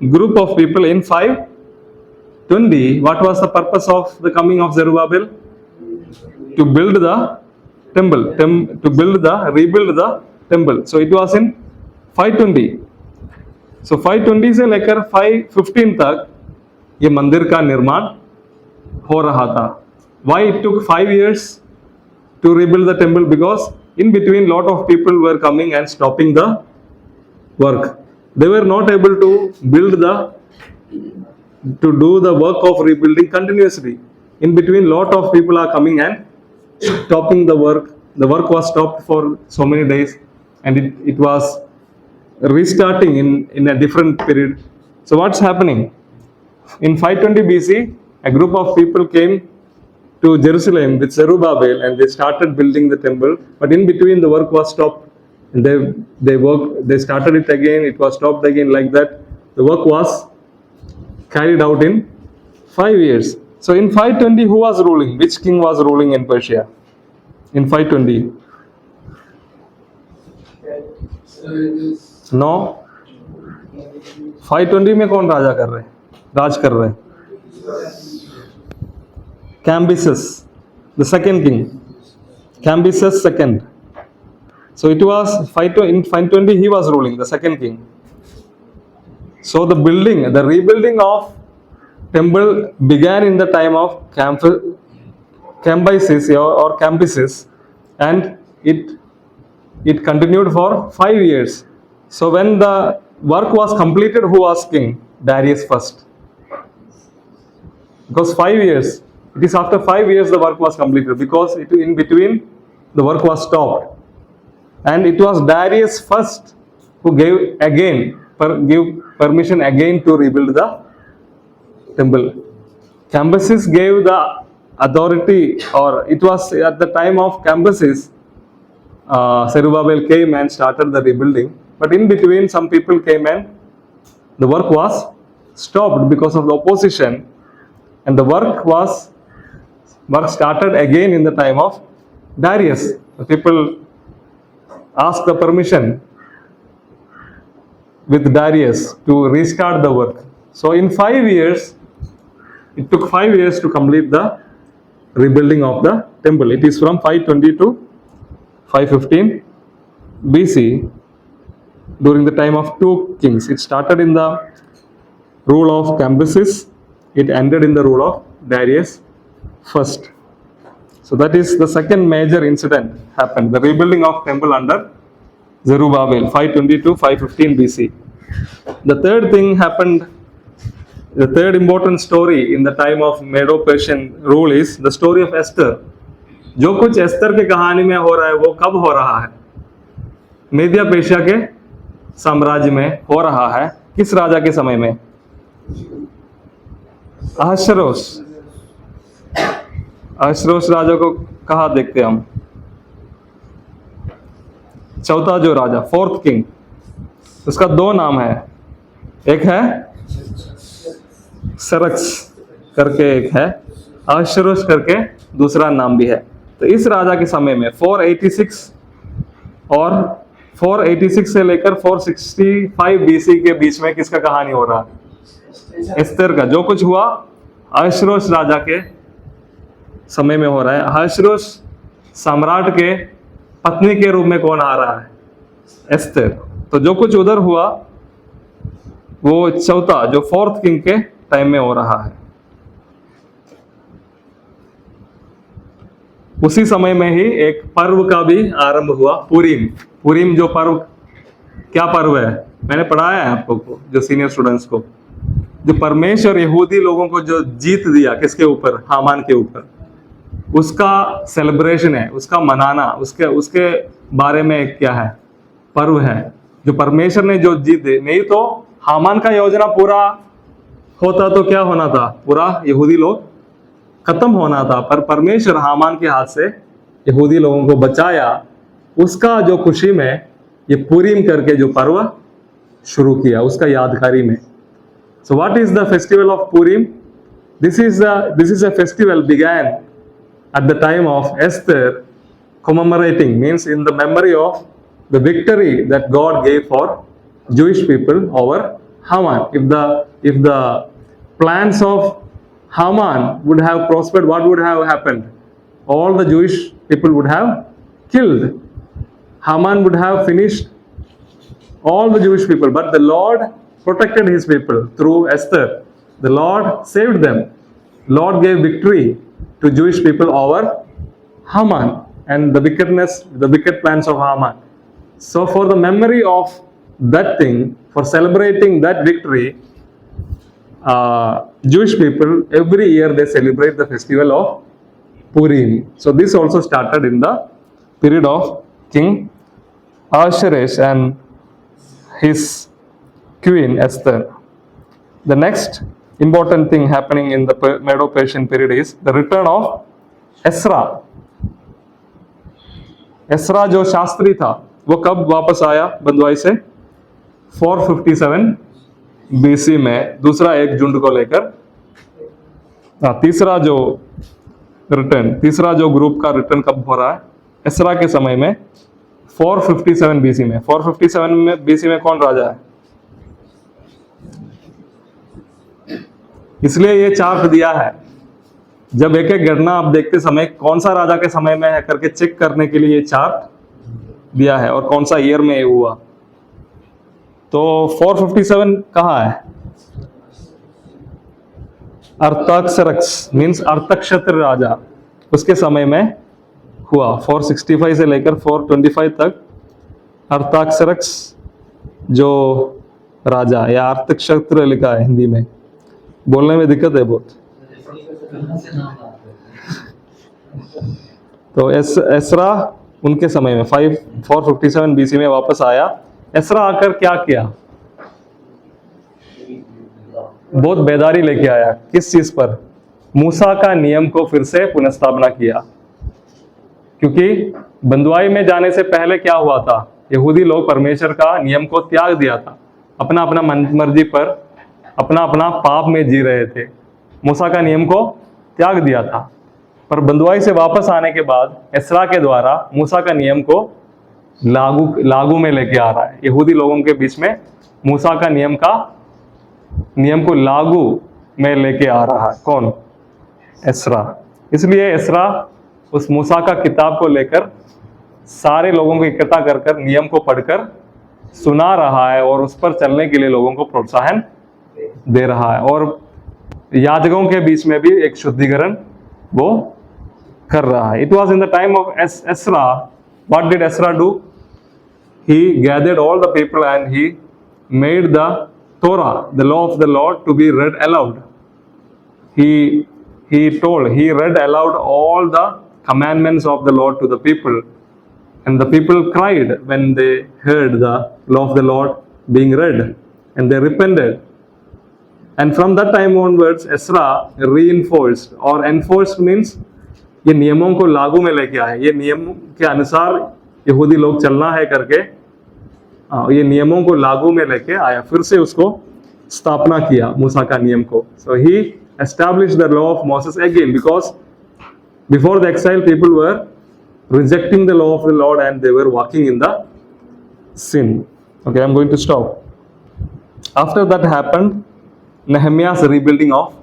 group of people in 520. What was the purpose of the coming of Zerubbabel? To build the temple, rebuild the temple. So it was in 520. So 520 से लेकर 515 तक ये मंदिर का निर्माण हो रहा था. Why it took 5 years to rebuild the temple? Because in between lot of people were coming and stopping the work. They were not able to do the work of rebuilding continuously. In between lot of people are coming and stopping the work. The work was stopped for so many days and it was restarting in a different period. So what's happening? In 520 BC, a group of people came to Jerusalem with Zerubbabel and they started building the temple. But in between the work was stopped and they started it again, it was stopped again, like that. The work was carried out in 5 years. So in 520, who was ruling? Which king was ruling in Persia? In 520? No. 520 में कौन राज कर रहे? Cambyses, the second king. Cambyses second. So it was in 520 he was ruling, the second king. So the rebuilding of temple began in the time of Cambyses or Cambyses, and it continued for 5 years. So when the work was completed, who was king? Darius first. Because 5 years, it is after 5 years the work was completed, because in between the work was stopped. And it was Darius first who gave permission again to rebuild the temple. Cambyses gave the authority, or it was at the time of Cambyses, Zerubbabel came and started the rebuilding. But in between some people came and the work was stopped because of the opposition, and the work started again in the time of Darius. The people asked the permission with Darius to restart the work. So in 5 years, it took 5 years to complete the rebuilding of the temple. It is from 520 to 515 BC, during the time of two kings. It started in the rule of Cambyses, it ended in the rule of Darius first. So that is the second major incident happened, the rebuilding of temple under Zerubbabel, 520 to 515 BC. The third thing happened, the third important story in the time of Medo-Persian rule is the story of Esther. जो कुछ एस्तर की कहानी में हो रहा है वो कब हो रहा है? मेदिया पेशिया के साम्राज्य में हो रहा है. किस राजा के समय में? अहश्वेरोश राजा को कहा देखते हम. चौथा जो राजा, फोर्थ किंग, उसका दो नाम है, एक है सरक्स करके, एक है अहश्वेरोश करके दूसरा नाम भी है। तो इस राजा के समय में 486 और 486 से लेकर 465 बीसी के बीच में किसका कहानी हो रहा है? एस्तेर का। जो कुछ हुआ अहश्वेरोश राजा के समय में हो रहा है। अहश्वेरोश सम्राट के पत्नी के रूप में कौन आ रहा है? एस्तेर। तो जो कुछ उधर हुआ वो चौथा जो फोर्थ किंग के टाइम में हो रहा है। उसी समय में ही एक पर्व का भी आरंभ हुआ, पुरीम। पुरीम जो पर्व, क्या पर्व है? मैंने पढ़ाया है आपको, जो सीनियर स्टूडेंट्स को, जो परमेश्वर यहूदी लोगों को जो जीत दिया, किसके ऊपर? हामान के ऊपर, उसका सेलिब्रेशन है, उसका मनाना, उसके बारे में क्या है? पर्व है, जो परमेश्वर ने जो जीत दी। नहीं तो हामान का योजना पूरा होता तो क्या होना था? पूरा यहूदी लोग खत्म होना था, पर परमेश्वर हामान के हाथ से यहूदी लोगों को बचाया। उसका जो खुशी में ये पुरीम करके जो पर्व शुरू किया, उसका यादगारी में। So what is the festival of Purim? This is a festival began at the time of Esther, commemorating means in the memory of the victory that God gave for Jewish people over Haman. If the plans of Haman would have prospered, what would have happened? All the Jewish people would have killed. Haman would have finished all the Jewish people, but the Lord protected his people through Esther. The Lord saved them. Lord gave victory to Jewish people over Haman and the wicked plans of Haman. So for the memory of that thing, for celebrating that victory, Jewish people every year they celebrate the festival of Purim. So this also started in the period of King Ahasuerus and his queen Esther. The next important thing happening in the Medo-Persian period is the return of Ezra. Ezra जो शास्त्री था वो कब वापस आया बंदुआई से? 457 BC में, दूसरा एक झुंड को लेकर। तीसरा जो ग्रुप का रिटर्न कब हो रहा है? एसरा के समय में 457 BC में। 457 BC में कौन राजा है? इसलिए ये चार्ट दिया है। जब एक एक गणना आप देखते समय कौन सा राजा के समय में है करके चेक करने के लिए ये चार्ट दिया है और कौन सा ईयर में ये हुआ। तो 457 कहाँ है? अर्थाक्सरक्स मीन्स अर्थक्षत्र राजा, उसके समय में हुआ। 465 से लेकर 425 तक अर्थाक्सरक्स जो राजा या अर्थक्षत्र लिखा है हिंदी में, बोलने में दिक्कत है बहुत। तो एसरा उनके समय में 457 BC में वापस आया। एसरा आकर क्या किया? बहुत बेदारी लेके आया। किस चीज पर? मूसा का नियम को फिर से पुनर्स्थापना किया। क्योंकि बंदुआई में जाने से पहले क्या हुआ था? यहूदी लोग परमेश्वर का नियम को त्याग दिया था, अपना अपना मर्जी पर अपना अपना पाप में जी रहे थे, मूसा का नियम को त्याग दिया था। पर बंदुआई से वापस आने के बाद एसरा के द्वारा मूसा का नियम को लागू में लेके आ रहा है। यहूदी लोगों के बीच में मूसा का नियम को लागू में लेके आ रहा है। कौन? एसरा। इसलिए एसरा उस मूसा का किताब को लेकर सारे लोगों को इकट्ठा कर नियम को पढ़कर सुना रहा है और उस पर चलने के लिए लोगों को प्रोत्साहन दे रहा है। और याजकों के बीच में भी एक शुद्धिकरण वो कर रहा है। It was in the time of Ezra. What did Ezra do? He gathered all the people and he made the Torah, the law of the Lord, to be read aloud. He read aloud all the commandments of the Lord to the people, and the people cried when they heard the law of the Lord being read, and they repented. And from that time onwards, Ezra reinforced or enforced means ये नियमों को लागू में लेके आए। ये नियम के अनुसार यहूदी लोग चलना है करके ये नियमों को लागू में लेके आया, फिर से उसको स्थापना किया मूसा का नियम को. So he established the law of Moses again, because before the exile people were rejecting the law of the Lord and they were walking in the sin. Okay, I'm going to stop. After that happened, Nehemiah's rebuilding of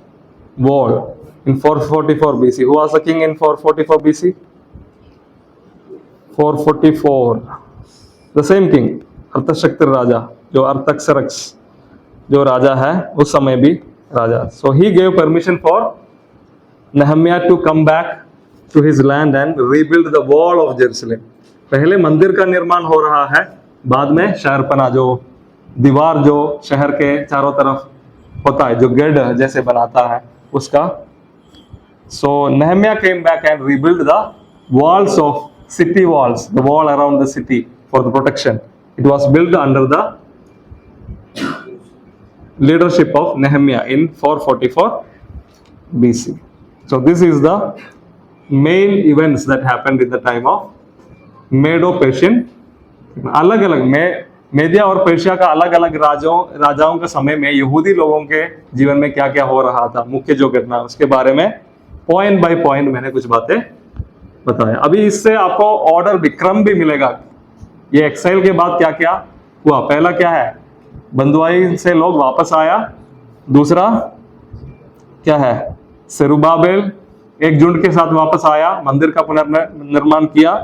wall in 444 BC. Who was the king in 444 BC? 444. The same king, Artashaktir Raja, जो Artaxerxes जो राजा है उस समय भी राजा. So he gave permission for Nehemiah to come back to his land and rebuild the wall of Jerusalem. पहले मंदिर का निर्माण हो रहा है, बाद में शहरपना, जो दीवार जो शहर के चारों तरफ होता है, जो गढ़ जैसे बनाता है उसका. So Nehemiah came back and rebuilt the walls of city walls, the wall around the city for the protection. It was built under the leadership of Nehemiah in 444 BC. So this is the main events that happened in the time of Medo-Persian. अलग अलग मेदिया और Persia का अलग अलग राजाओं के समय में यहूदी लोगों के जीवन में क्या क्या हो रहा था, मुख्य जो घटना, उसके बारे में पॉइंट बाय पॉइंट मैंने कुछ बातें बताया. अभी इससे आपको ऑर्डर भी, क्रम भी मिलेगा. ये एक्साइल के बाद क्या क्या हुआ. पहला क्या है, बंदुआई से लोग वापस आया. दूसरा क्या है, सेरुबाबेल एक झुंड के साथ वापस आया, मंदिर का पुनर्निर्माण किया.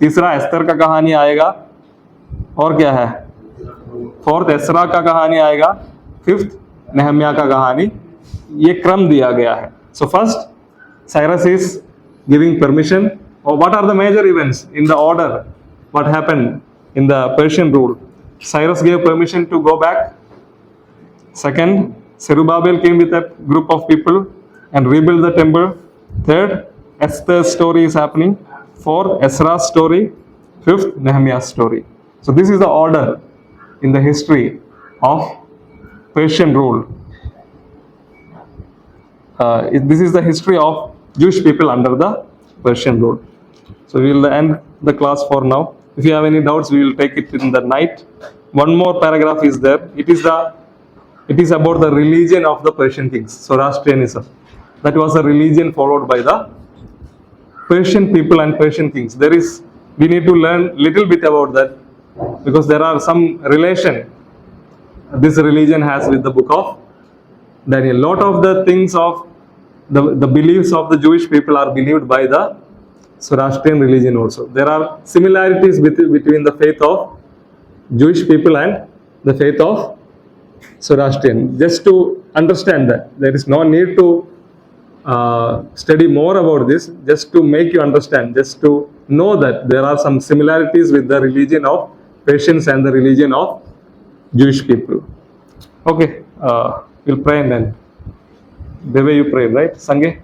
तीसरा एस्तर का कहानी आएगा. और क्या है, फोर्थ एसरा का कहानी आएगा. फिफ्थ नेहमिया का कहानी. ये क्रम दिया गया है. So first Cyrus is giving permission. और what are the major events in the order, what happened in the Persian rule. Cyrus gave permission to go back. Second, Zerubbabel came with a group of people and rebuilt the temple. Third, Esther's story is happening. Fourth, Ezra's story. Fifth, Nehemiah's story. So this is the order in the history of Persian rule. This is the history of Jewish people under the Persian rule. So we will end the class for now. If you have any doubts, we will take it in the night. One more paragraph is there. It is about the religion of the Persian kings, Zoroastrianism. That was a religion followed by the Persian people and Persian kings. We need to learn little bit about that, because there are some relation this religion has with the book of Daniel. Lot of the things of the beliefs of the Jewish people are believed by the Zoroastrian religion also. There are similarities between the faith of Jewish people and the faith of Zoroastrian. Just to understand that, there is no need to study more about this, just to make you understand, just to know that there are some similarities with the religion of Persians and the religion of Jewish people. Okay, we'll pray and then the way you pray, right, Sange?